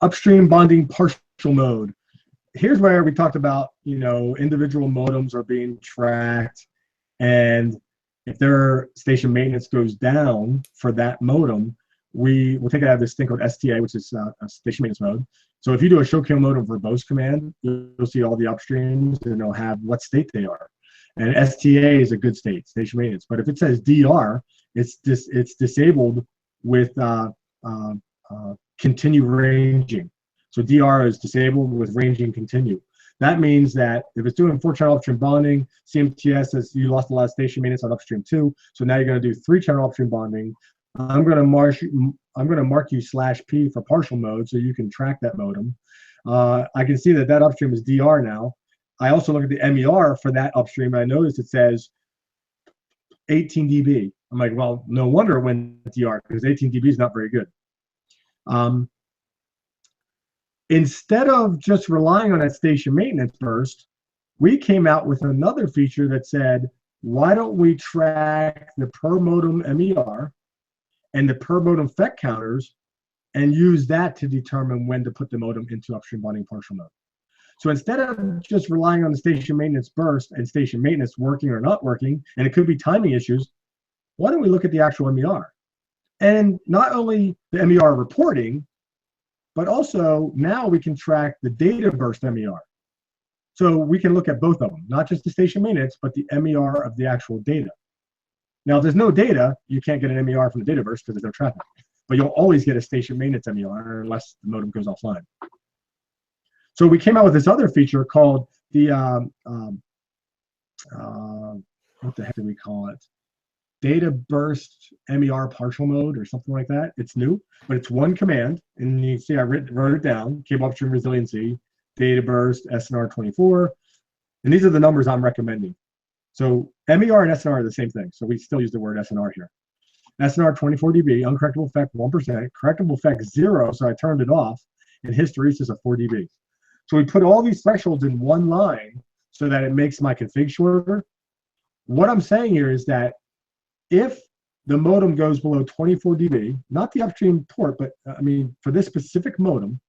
[SPEAKER 2] upstream bonding partial mode. Here's where we talked about, individual modems are being tracked, and if their station maintenance goes down for that modem, we'll take it out of this thing called STA, which is a station maintenance mode. So if you do a show kill modem verbose command, you'll see all the upstreams, and they'll have what state they are. And STA is a good state, station maintenance. But if it says DR, it's disabled with continue ranging. So DR is disabled with ranging continue. That means that if it's doing 4-channel upstream bonding, CMTS says you lost a lot of station maintenance on upstream 2, so now you're going to do 3-channel upstream bonding. I'm going to mark you /P for partial mode so you can track that modem. I can see that upstream is DR now. I also look at the MER for that upstream, and I notice it says 18 dB. I'm like, well, no wonder it went DR, because 18 dB is not very good. Instead of just relying on that station maintenance burst, we came out with another feature that said, why don't we track the per modem MER and the per modem FEC counters and use that to determine when to put the modem into upstream bonding partial mode. So instead of just relying on the station maintenance burst and station maintenance working or not working, and it could be timing issues, why don't we look at the actual MER? And not only the MER reporting, but also now we can track the data burst MER. So we can look at both of them, not just the station maintenance, but the MER of the actual data. Now, if there's no data, you can't get an MER from the data burst because there's no traffic. But you'll always get a station maintenance MER unless the modem goes offline. So we came out with this other feature called the, what the heck do we call it? Data burst MER partial mode or something like that. It's new, but it's one command. And you see I wrote it down, cable upstream resiliency, data burst, SNR 24. And these are the numbers I'm recommending. So MER and SNR are the same thing. So we still use the word SNR here. SNR 24 dB, uncorrectable effect 1%, correctable effect 0, so I turned it off, and hysteresis of 4 dB. So we put all these thresholds in one line so that it makes my config shorter. What I'm saying here is that if the modem goes below 24 dB, not the upstream port, but I mean, for this specific modem,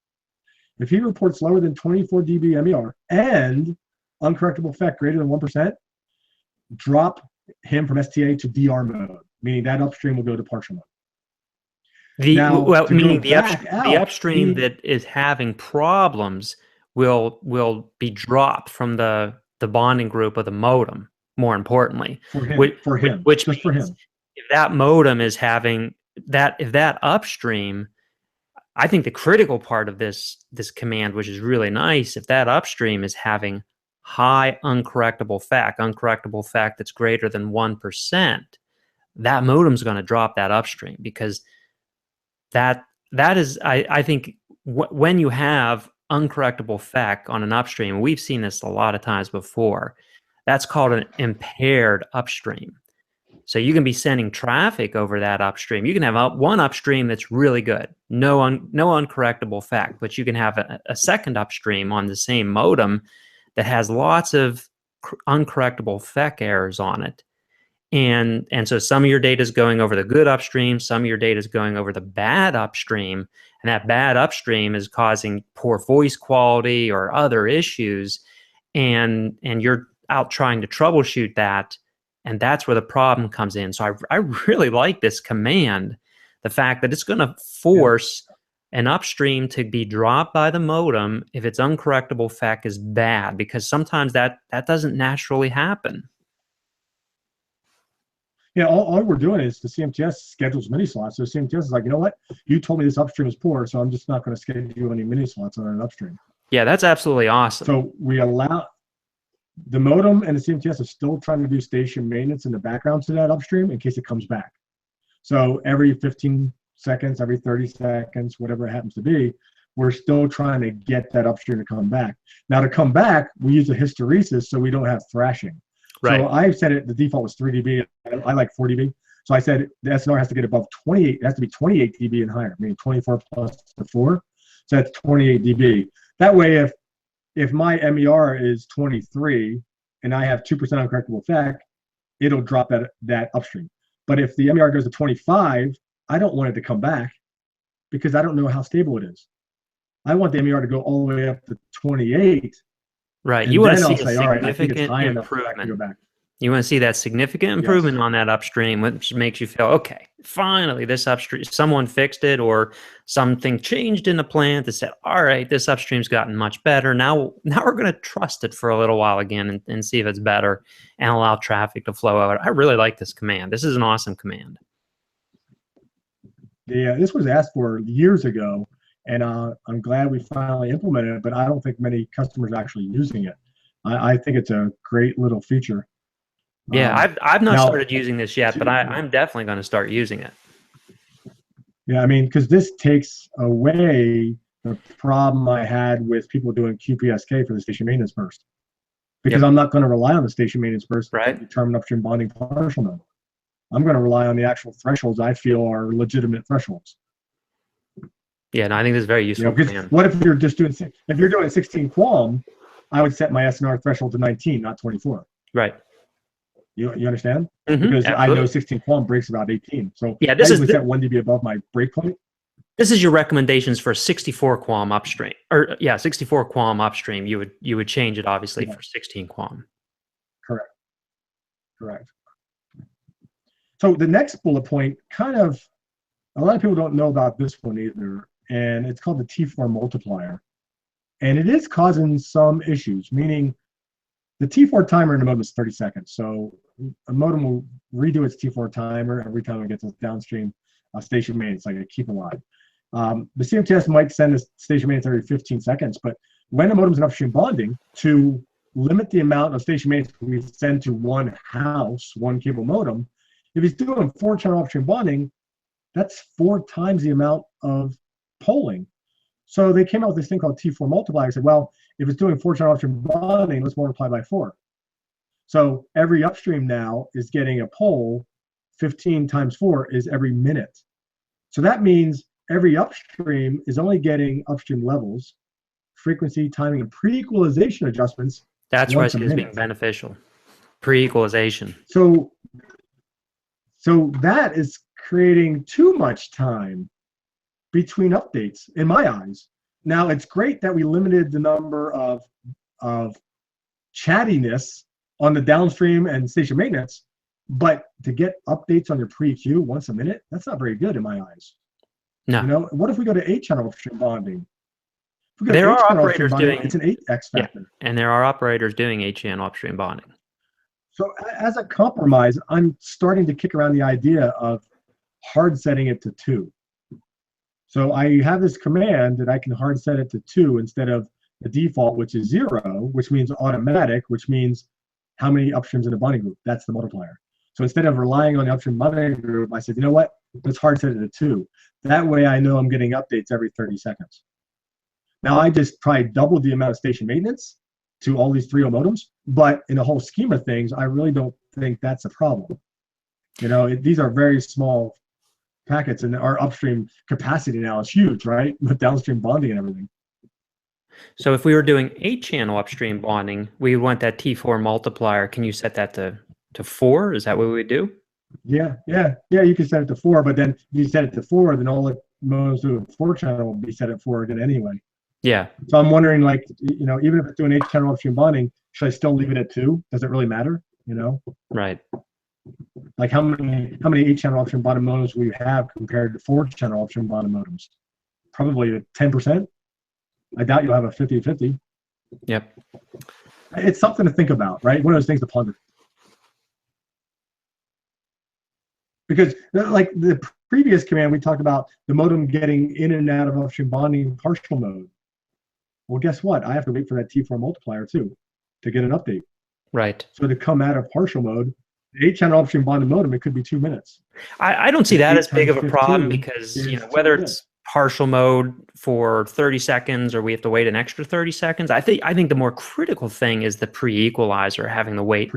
[SPEAKER 2] if he reports lower than 24 dB MER and uncorrectable effect greater than 1%, drop him from STA to DR mode, meaning that upstream will go to partial mode.
[SPEAKER 1] Meaning the upstream that is having problems will be dropped from the bonding group of the modem. More importantly,
[SPEAKER 2] for him,
[SPEAKER 1] which
[SPEAKER 2] just for him.
[SPEAKER 1] if that modem is having that, if that upstream, I think the critical part of this command, which is really nice, if that upstream is having high uncorrectable FAC that's greater than 1%, that modem's going to drop that upstream, because that is, I think, when you have uncorrectable FAC on an upstream, we've seen this a lot of times before, that's called an impaired upstream. So you can be sending traffic over that upstream. You can have one upstream that's really good, no uncorrectable FAC, but you can have a second upstream on the same modem that has lots of uncorrectable FAC errors on it. And so some of your data is going over the good upstream, some of your data is going over the bad upstream, and that bad upstream is causing poor voice quality or other issues, and you're out trying to troubleshoot that, and that's where the problem comes in. So I really like this command, the fact that it's going to force an upstream to be dropped by the modem if its uncorrectable FAC is bad, because sometimes that doesn't naturally happen.
[SPEAKER 2] Yeah, all we're doing is the CMTS schedules mini slots. So CMTS is like, you know what? You told me this upstream is poor, so I'm just not going to schedule any mini slots on an upstream.
[SPEAKER 1] Yeah, that's absolutely awesome.
[SPEAKER 2] So we allow the modem and the CMTS are still trying to do station maintenance in the background to that upstream in case it comes back. So every 15 seconds, every 30 seconds, whatever it happens to be, we're still trying to get that upstream to come back. Now, to come back, we use a hysteresis so we don't have thrashing.
[SPEAKER 1] Right.
[SPEAKER 2] So I said the default was 3 dB. I like 4 dB. So I said the SNR has to get above 28. It has to be 28 dB and higher, meaning 24 plus the 4. So that's 28 dB. That way, if my MER is 23 and I have 2% uncorrectable FAC, it'll drop that upstream. But if the MER goes to 25, I don't want it to come back because I don't know how stable it is. I want the MER to go all the way up to 28.
[SPEAKER 1] Right. You want to see a
[SPEAKER 2] say, all right, I think it's
[SPEAKER 1] significant
[SPEAKER 2] high enough for
[SPEAKER 1] improvement.
[SPEAKER 2] that to go back.
[SPEAKER 1] You want to see that significant improvement on that upstream, which makes you feel, okay, finally this upstream, someone fixed it, or something changed in the plant that said, all right, this upstream's gotten much better. Now we're going to trust it for a little while again and see if it's better and allow traffic to flow out. I really like this command. This is an awesome command.
[SPEAKER 2] Yeah, this was asked for years ago, and I'm glad we finally implemented it, but I don't think many customers are actually using it. I think it's a great little feature.
[SPEAKER 1] Yeah, I've not started using this yet, but I'm definitely going to start using it.
[SPEAKER 2] Yeah, I mean, because this takes away the problem I had with people doing QPSK for the station maintenance burst. Because I'm not going to rely on the station maintenance burst to determine upstream bonding partial node. I'm going to rely on the actual thresholds I feel are legitimate thresholds.
[SPEAKER 1] Yeah, no, I think this is very useful.
[SPEAKER 2] What if you're just doing, if you're doing 16 QAM, I would set my SNR threshold to 19, not 24.
[SPEAKER 1] Right.
[SPEAKER 2] You understand?
[SPEAKER 1] Mm-hmm,
[SPEAKER 2] because
[SPEAKER 1] absolutely.
[SPEAKER 2] I know 16 QAM breaks about 18. So
[SPEAKER 1] yeah,
[SPEAKER 2] this is set 1 dB above my breakpoint.
[SPEAKER 1] This is your recommendations for 64 QAM upstream, or 64 QAM upstream. You would change it obviously for 16 QAM.
[SPEAKER 2] Correct. So the next bullet point, kind of, a lot of people don't know about this one either, and it's called the T4 multiplier. And it is causing some issues, meaning the T4 timer in the modem is 30 seconds. So a modem will redo its T4 timer every time it gets a downstream station maintenance, like a keep alive. The CMTS might send a station maintenance every 15 seconds, but when a modem's in upstream bonding, to limit the amount of station maintenance we send to one house, one cable modem, if he's doing 4-channel upstream bonding, that's 4 times the amount of polling. So they came out with this thing called T4 multiplier. I said, well, if it's doing 4-channel upstream bonding, let's multiply by 4. So every upstream now is getting a poll. 15 times 4 is every minute. So that means every upstream is only getting upstream levels, frequency, timing, and pre-equalization adjustments.
[SPEAKER 1] That's where I see it as being beneficial. Pre-equalization.
[SPEAKER 2] So that is creating too much time between updates, in my eyes. Now, it's great that we limited the number of chattiness on the downstream and station maintenance, but to get updates on your pre-queue once a minute, that's not very good in my eyes.
[SPEAKER 1] No.
[SPEAKER 2] You know, what if we go to 8-channel upstream bonding?
[SPEAKER 1] There are operators doing
[SPEAKER 2] it's an 8x factor.
[SPEAKER 1] Yeah, and there are operators doing 8-channel upstream bonding.
[SPEAKER 2] So as a compromise, I'm starting to kick around the idea of hard setting it to 2. So I have this command that I can hard set it to 2 instead of the default, which is 0, which means automatic, which means how many upstreams in a bonding group. That's the multiplier. So instead of relying on the upstream bonding group, I said, you know what? Let's hard set it to 2. That way I know I'm getting updates every 30 seconds. Now I just probably doubled the amount of station maintenance to all these 3.0 modems, but in the whole scheme of things, I really don't think that's a problem. You know, these are very small packets, and our upstream capacity now is huge, right? With downstream bonding and everything.
[SPEAKER 1] So if we were doing 8-channel upstream bonding, we would want that T4 multiplier. Can you set that to 4? Is that what we would do?
[SPEAKER 2] Yeah. You can set it to 4, but then if you set it to 4, then all the modems to a 4-channel will be set at 4 again anyway.
[SPEAKER 1] Yeah.
[SPEAKER 2] So I'm wondering, like, you know, even if it's doing 8-channel upstream bonding, should I still leave it at 2? Does it really matter? You know?
[SPEAKER 1] Right.
[SPEAKER 2] Like how many 8-channel upstream bonding modems will you have compared to 4-channel upstream bonding modems? Probably 10%. I doubt you'll have a 50-50.
[SPEAKER 1] Yep.
[SPEAKER 2] It's something to think about, right? One of those things to ponder. Because like the previous command, we talked about the modem getting in and out of upstream bonding partial mode. Well, guess what? I have to wait for that T4 multiplier too to get an update.
[SPEAKER 1] Right.
[SPEAKER 2] So to come out of partial mode, the 8-channel upstream bonded modem, it could be 2 minutes.
[SPEAKER 1] I don't see that as big of a
[SPEAKER 2] 15
[SPEAKER 1] problem because, you know, whether it's partial mode for 30 seconds or we have to wait an extra 30 seconds, I think the more critical thing is the pre-equalizer having to wait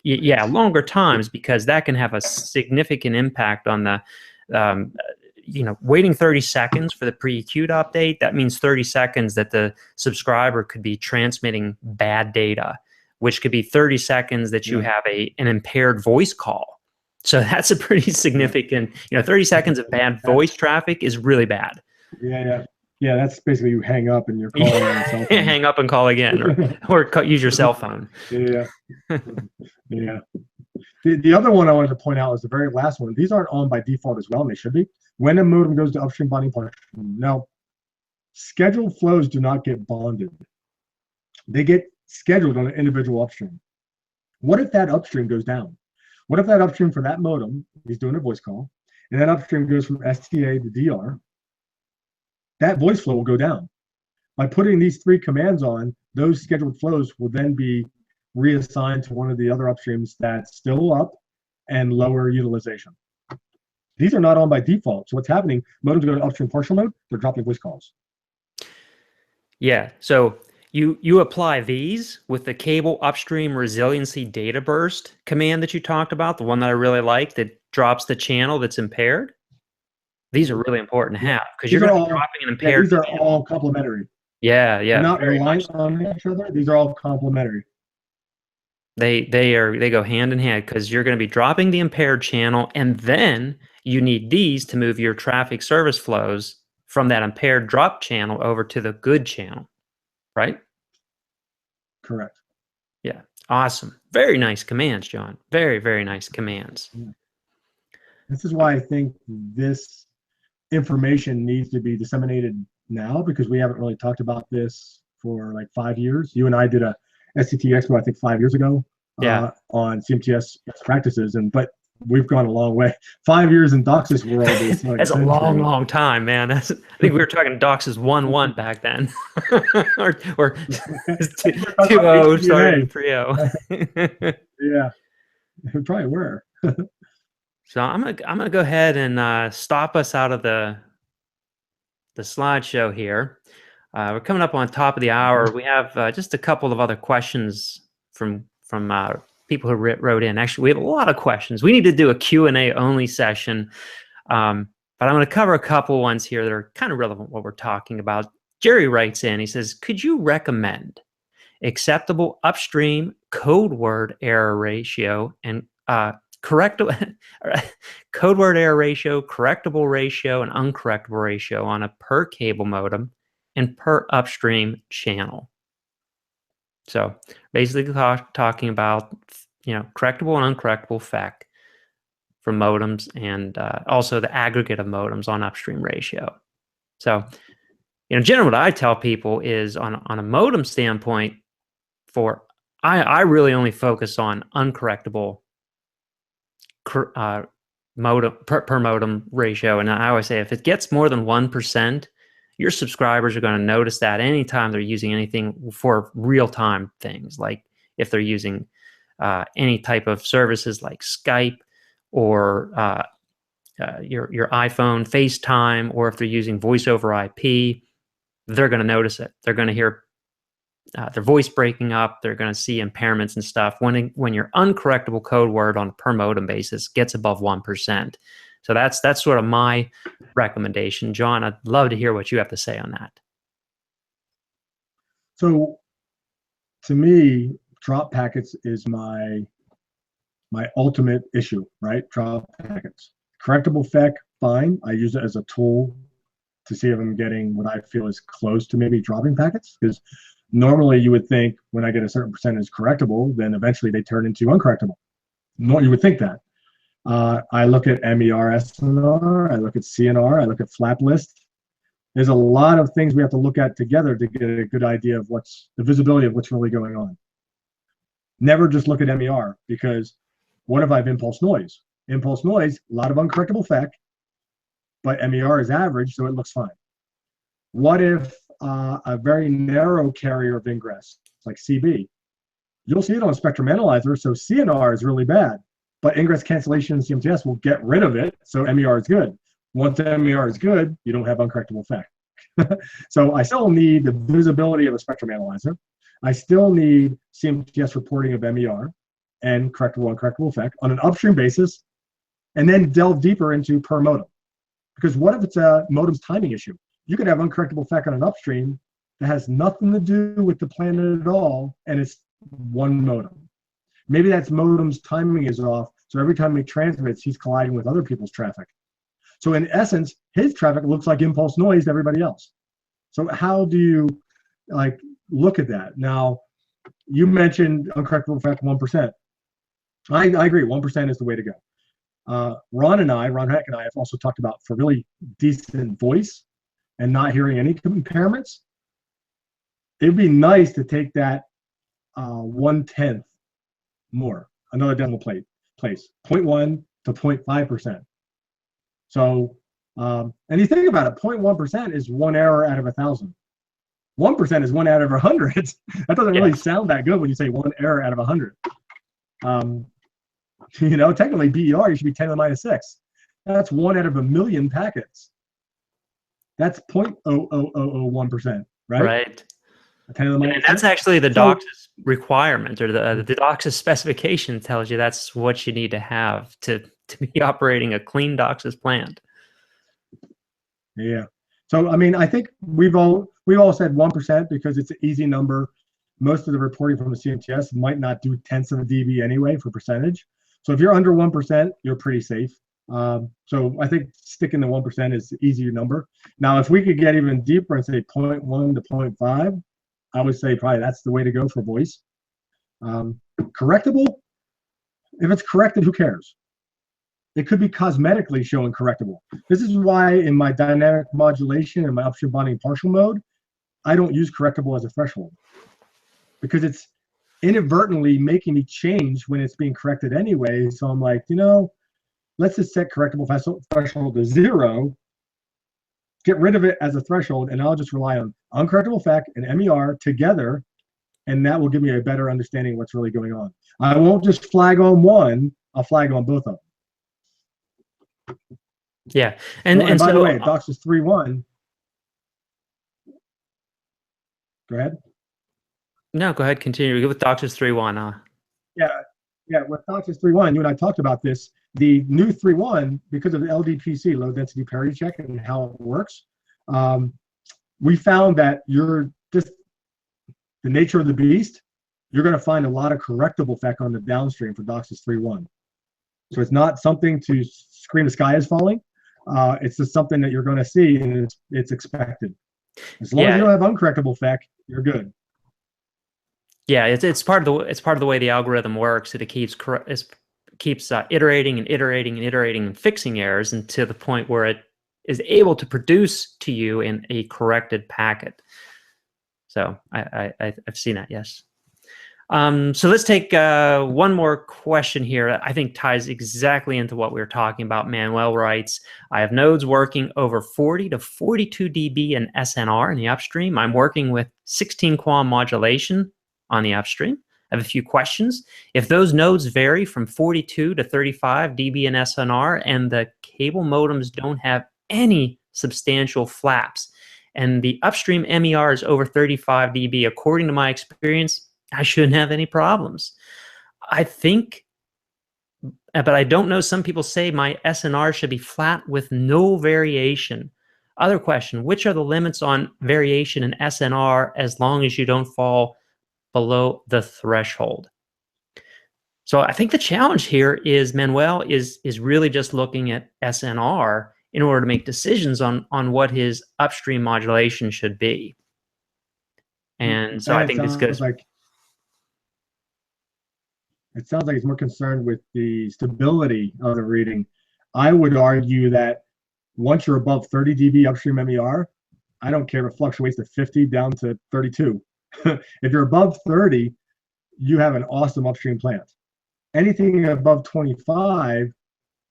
[SPEAKER 1] longer times, because that can have a significant impact on the you know, waiting 30 seconds for the pre-queued update. That means 30 seconds that the subscriber could be transmitting bad data, which could be 30 seconds that you have an impaired voice call. So that's a pretty significant, you know, 30 seconds of bad voice traffic is really bad.
[SPEAKER 2] Yeah, that's basically you hang up and you're calling on your cell phone.
[SPEAKER 1] Hang up and call again, or use your cell phone.
[SPEAKER 2] Yeah. The other one I wanted to point out is the very last one. These aren't on by default as well, and they should be. When a modem goes to upstream bonding partial, now, scheduled flows do not get bonded. They get scheduled on an individual upstream. What if that upstream goes down? What if that upstream for that modem, he's doing a voice call, and that upstream goes from STA to DR? That voice flow will go down. By putting these 3 commands on, those scheduled flows will then be reassigned to one of the other upstreams that's still up and lower utilization. These are not on by default. So what's happening, modems go to upstream partial mode, they're dropping voice calls.
[SPEAKER 1] Yeah, so you apply these with the cable upstream resiliency data burst command that you talked about, the one that I really like that drops the channel that's impaired. These are really important to have because you're going to be dropping an impaired.
[SPEAKER 2] These are all complementary.
[SPEAKER 1] Yeah.
[SPEAKER 2] They're not reliant on each other. These are all complementary.
[SPEAKER 1] They go hand in hand because you're going to be dropping the impaired channel, and then you need these to move your traffic service flows from that impaired drop channel over to the good channel, right?
[SPEAKER 2] Correct.
[SPEAKER 1] Yeah. Awesome. Very nice commands, John. Very, very nice commands.
[SPEAKER 2] This is why I think this information needs to be disseminated now, because we haven't really talked about this for like 5 years. You and I did a SCT Expo, I think 5 years ago, on CMTS best practices, but we've gone a long way. 5 years in DOCSIS world is like
[SPEAKER 1] that's a long time, man. I think we were talking DOCSIS 1.1 back then, or 2.0 starting 3.0.
[SPEAKER 2] Yeah, we probably were.
[SPEAKER 1] So I'm gonna go ahead and stop us out of the slideshow here. We're coming up on top of the hour. We have just a couple of other questions from people who wrote in. Actually, we have a lot of questions. We need to do a Q&A only session, but I'm going to cover a couple ones here that are kind of relevant what we're talking about. Jerry writes in. He says, could you recommend acceptable upstream code word error ratio and code word error ratio, correctable ratio, and uncorrectable ratio on a per cable modem and per upstream channel? So basically talking about, you know, correctable and uncorrectable FEC for modems, and also the aggregate of modems on upstream ratio. So, you know, generally what I tell people is on a modem standpoint, for I really only focus on uncorrectable modem per modem ratio, and I always say if it gets more than 1%, your subscribers are going to notice that anytime they're using anything for real-time things, like if they're using any type of services like Skype or your iPhone, FaceTime, or if they're using voice over IP, they're going to notice it. They're going to hear their voice breaking up. They're going to see impairments and stuff when your uncorrectable code word on a per modem basis gets above 1%. So that's sort of my recommendation. John, I'd love to hear what you have to say on that.
[SPEAKER 2] So to me, drop packets is my ultimate issue, right? Drop packets. Correctable FEC, fine. I use it as a tool to see if I'm getting what I feel is close to maybe dropping packets, because normally you would think when I get a certain percentage correctable, then eventually they turn into uncorrectable. You would think that. I look at MER, SNR, I look at CNR, I look at flap list. There's a lot of things we have to look at together to get a good idea of what's the visibility of what's really going on. Never just look at MER, because what if I have impulse noise? Impulse noise, a lot of uncorrectable FEC, but MER is average, so it looks fine. What if a very narrow carrier of ingress, like CB? You'll see it on a spectrum analyzer, so CNR is really bad, but ingress cancellation in CMTS will get rid of it, so MER is good. Once MER is good, you don't have uncorrectable FEC. So I still need the visibility of a spectrum analyzer. I still need CMTS reporting of MER and correctable, uncorrectable FEC on an upstream basis, and then delve deeper into per modem. Because what if it's a modem's timing issue? You could have uncorrectable FEC on an upstream that has nothing to do with the planet at all, and it's one modem. Maybe that's modem's timing is off, so every time he transmits, he's colliding with other people's traffic. So in essence, his traffic looks like impulse noise to everybody else. So how do you look at that? Now, you mentioned uncorrectable FEC 1%. I agree, 1% is the way to go. Ron Heck and I have also talked about, for really decent voice and not hearing any impairments, it'd be nice to take that 1/10 more, another decimal place, 0.1 to 0.5%. So, and you think about it, 0.1% is one error out of 1,000. 1% is one out of 100. That doesn't really sound that good when you say one error out of 100. You know, technically BER, you should be 10 to the minus 6. That's 1 out of 1,000,000 packets. That's 0.0001%, right?
[SPEAKER 1] Right.
[SPEAKER 2] 10 to the minus
[SPEAKER 1] and that's
[SPEAKER 2] 6.
[SPEAKER 1] actually the DOCSIS requirement, or the DOCSIS specification tells you that's what you need to have to be operating a clean DOCSIS plant.
[SPEAKER 2] Yeah. So I mean, I think we've all said 1% because it's an easy number. Most of the reporting from the CMTS might not do tenths of a dB anyway for percentage. So if you're under 1%, you're pretty safe. So I think sticking to 1% is an easier number. Now, if we could get even deeper and say 0.1 to 0.5, I would say probably that's the way to go for voice. Correctable, if it's corrected, who cares? It could be cosmetically showing correctable. This is why in my dynamic modulation and my upstream bonding partial mode, I don't use correctable as a threshold, because it's inadvertently making me change when it's being corrected anyway. So I'm like, you know, let's just set correctable threshold to 0, get rid of it as a threshold, and I'll just rely on uncorrectable FEC and MER together, and that will give me a better understanding of what's really going on. I won't just flag on one, I'll flag on both of them.
[SPEAKER 1] Yeah,
[SPEAKER 2] and by the way, DOCSIS 3.1. Go ahead.
[SPEAKER 1] No, go ahead. Continue with DOCSIS 3.1.
[SPEAKER 2] Yeah. With DOCSIS 3.1, you and I talked about this. The new 3.1, because of the LDPC, low density parity check, and how it works, we found that you're just the nature of the beast. You're going to find a lot of correctable FEC on the downstream for DOCSIS 3.1. So it's not something to scream the sky is falling. It's just something that you're going to see, and it's expected. As long as you don't have uncorrectable FEC, you're good.
[SPEAKER 1] Yeah, it's part of the way the algorithm works. It keeps iterating and iterating and iterating and fixing errors, and to the point where it is able to produce to you in a corrected packet. So I've seen that. Yes. So let's take one more question here. I think ties exactly into what we were talking about. Manuel writes, I have nodes working over 40 to 42 dB in SNR in the upstream. I'm working with 16 QAM modulation on the upstream. I have a few questions. If those nodes vary from 42 to 35 dB in SNR and the cable modems don't have any substantial flaps and the upstream MER is over 35 dB, according to my experience, I shouldn't have any problems. I think, but I don't know, some people say my SNR should be flat with no variation. Other question, which are the limits on variation in SNR as long as you don't fall below the threshold? So I think the challenge here is Manuel is really just looking at SNR in order to make decisions on what his upstream modulation should be. And so I think this goes
[SPEAKER 2] like, it sounds like he's more concerned with the stability of the reading. I would argue that once you're above 30 dB upstream MER, I don't care if it fluctuates to 50 down to 32. If you're above 30, you have an awesome upstream plant. Anything above 25,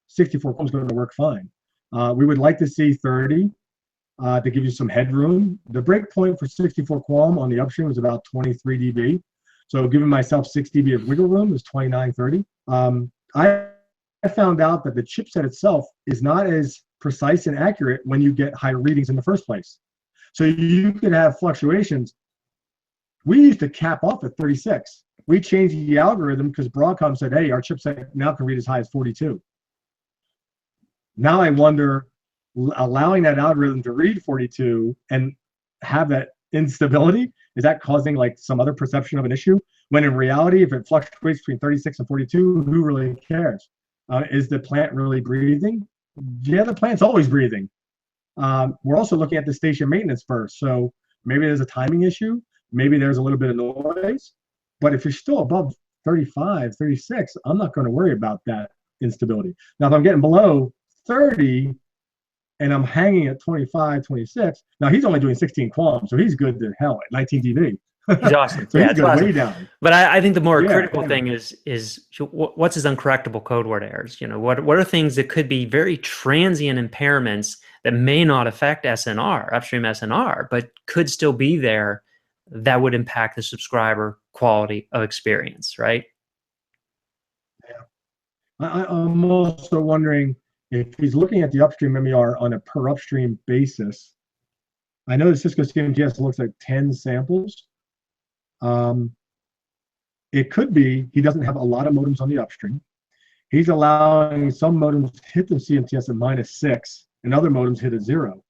[SPEAKER 2] 64 QAM is going to work fine. We would like to see 30 to give you some headroom. The break point for 64 QAM on the upstream is about 23 dB. So giving myself 6 dB of wiggle room is 29, 30. I found out that the chipset itself is not as precise and accurate when you get higher readings in the first place. So you could have fluctuations. We used to cap off at 36. We changed the algorithm because Broadcom said, hey, our chipset now can read as high as 42. Now I wonder, allowing that algorithm to read 42 and have that instability, is that causing like some other perception of an issue? When in reality, if it fluctuates between 36 and 42, who really cares? Is the plant really breathing? Yeah, the plant's always breathing. We're also looking at the station maintenance first. So maybe there's a timing issue. Maybe there's a little bit of noise. But if you're still above 35, 36, I'm not going to worry about that instability. Now, if I'm getting below 30 and I'm hanging at 25, 26, now he's only doing 16 QAM, so he's good to hell at 19 dB.
[SPEAKER 1] He's awesome.
[SPEAKER 2] So he's good
[SPEAKER 1] awesome.
[SPEAKER 2] way down.
[SPEAKER 1] But I think the more critical thing is what's his uncorrectable code word errors? You know, what are things that could be very transient impairments that may not affect SNR, upstream SNR, but could still be there that would impact the subscriber quality of experience, right?
[SPEAKER 2] Yeah. I'm also wondering if he's looking at the upstream MER on a per upstream basis. I know the Cisco CMTS looks like 10 samples. It could be he doesn't have a lot of modems on the upstream. He's allowing some modems to hit the CMTS at -6 and other modems hit at 0.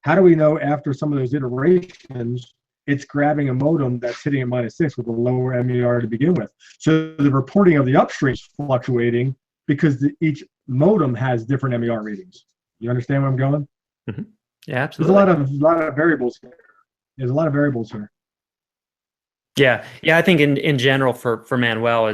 [SPEAKER 2] How do we know after some of those iterations it's grabbing a modem that's hitting at -6 with a lower MER to begin with? So the reporting of the upstream is fluctuating because each modem has different MER readings. You understand where I'm going?
[SPEAKER 1] Mm-hmm. Yeah, absolutely.
[SPEAKER 2] There's a lot of variables here. There's a lot of variables here.
[SPEAKER 1] Yeah, I think in general for Manuel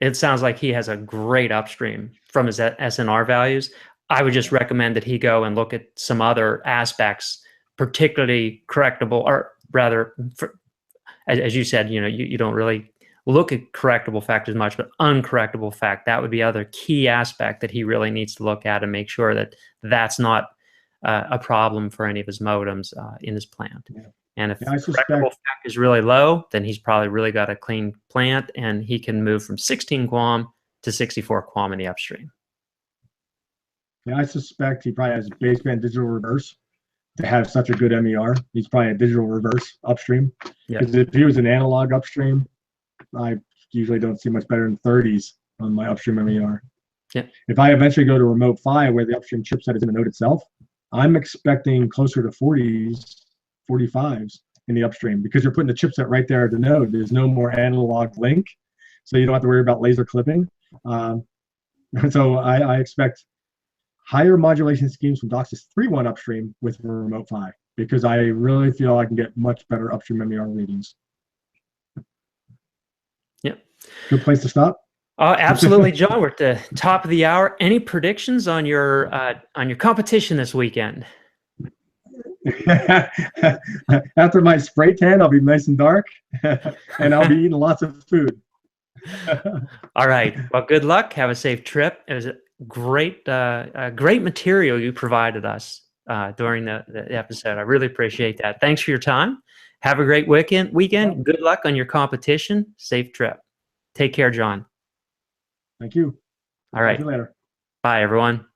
[SPEAKER 1] it sounds like he has a great upstream from his SNR values. I would just recommend that he go and look at some other aspects, particularly correctable, or rather, as you said, you know, you don't really look at correctable fact as much, but uncorrectable fact, that would be other key aspect that he really needs to look at and make sure that that's not a problem for any of his modems in his plant. Yeah. And if correctable fact is really low, then he's probably really got a clean plant and he can move from 16 QAM to 64 QAM in the upstream.
[SPEAKER 2] Yeah, I suspect he probably has baseband digital reverse to have such a good MER. He's probably a digital reverse upstream. Because if he was an analog upstream, I usually don't see much better than 30s on my upstream MER.
[SPEAKER 1] Yeah.
[SPEAKER 2] If I eventually go to remote PHY where the upstream chipset is in the node itself, I'm expecting closer to 40s, 45s in the upstream because you're putting the chipset right there at the node. There's no more analog link, so you don't have to worry about laser clipping. So I expect higher modulation schemes from DOCSIS 3.1 upstream with remote PHY because I really feel I can get much better upstream MER readings.
[SPEAKER 1] Yep.
[SPEAKER 2] Good place to stop.
[SPEAKER 1] Absolutely, John. We're at the top of the hour. Any predictions on your competition this weekend?
[SPEAKER 2] After my spray tan, I'll be nice and dark, and I'll be eating lots of food.
[SPEAKER 1] All right. Well, good luck. Have a safe trip. It was a great material you provided us during the episode. I really appreciate that. Thanks for your time. Have a great weekend. Good luck on your competition. Safe trip. Take care, John.
[SPEAKER 2] Thank you.
[SPEAKER 1] All right.
[SPEAKER 2] See you later.
[SPEAKER 1] Bye, everyone.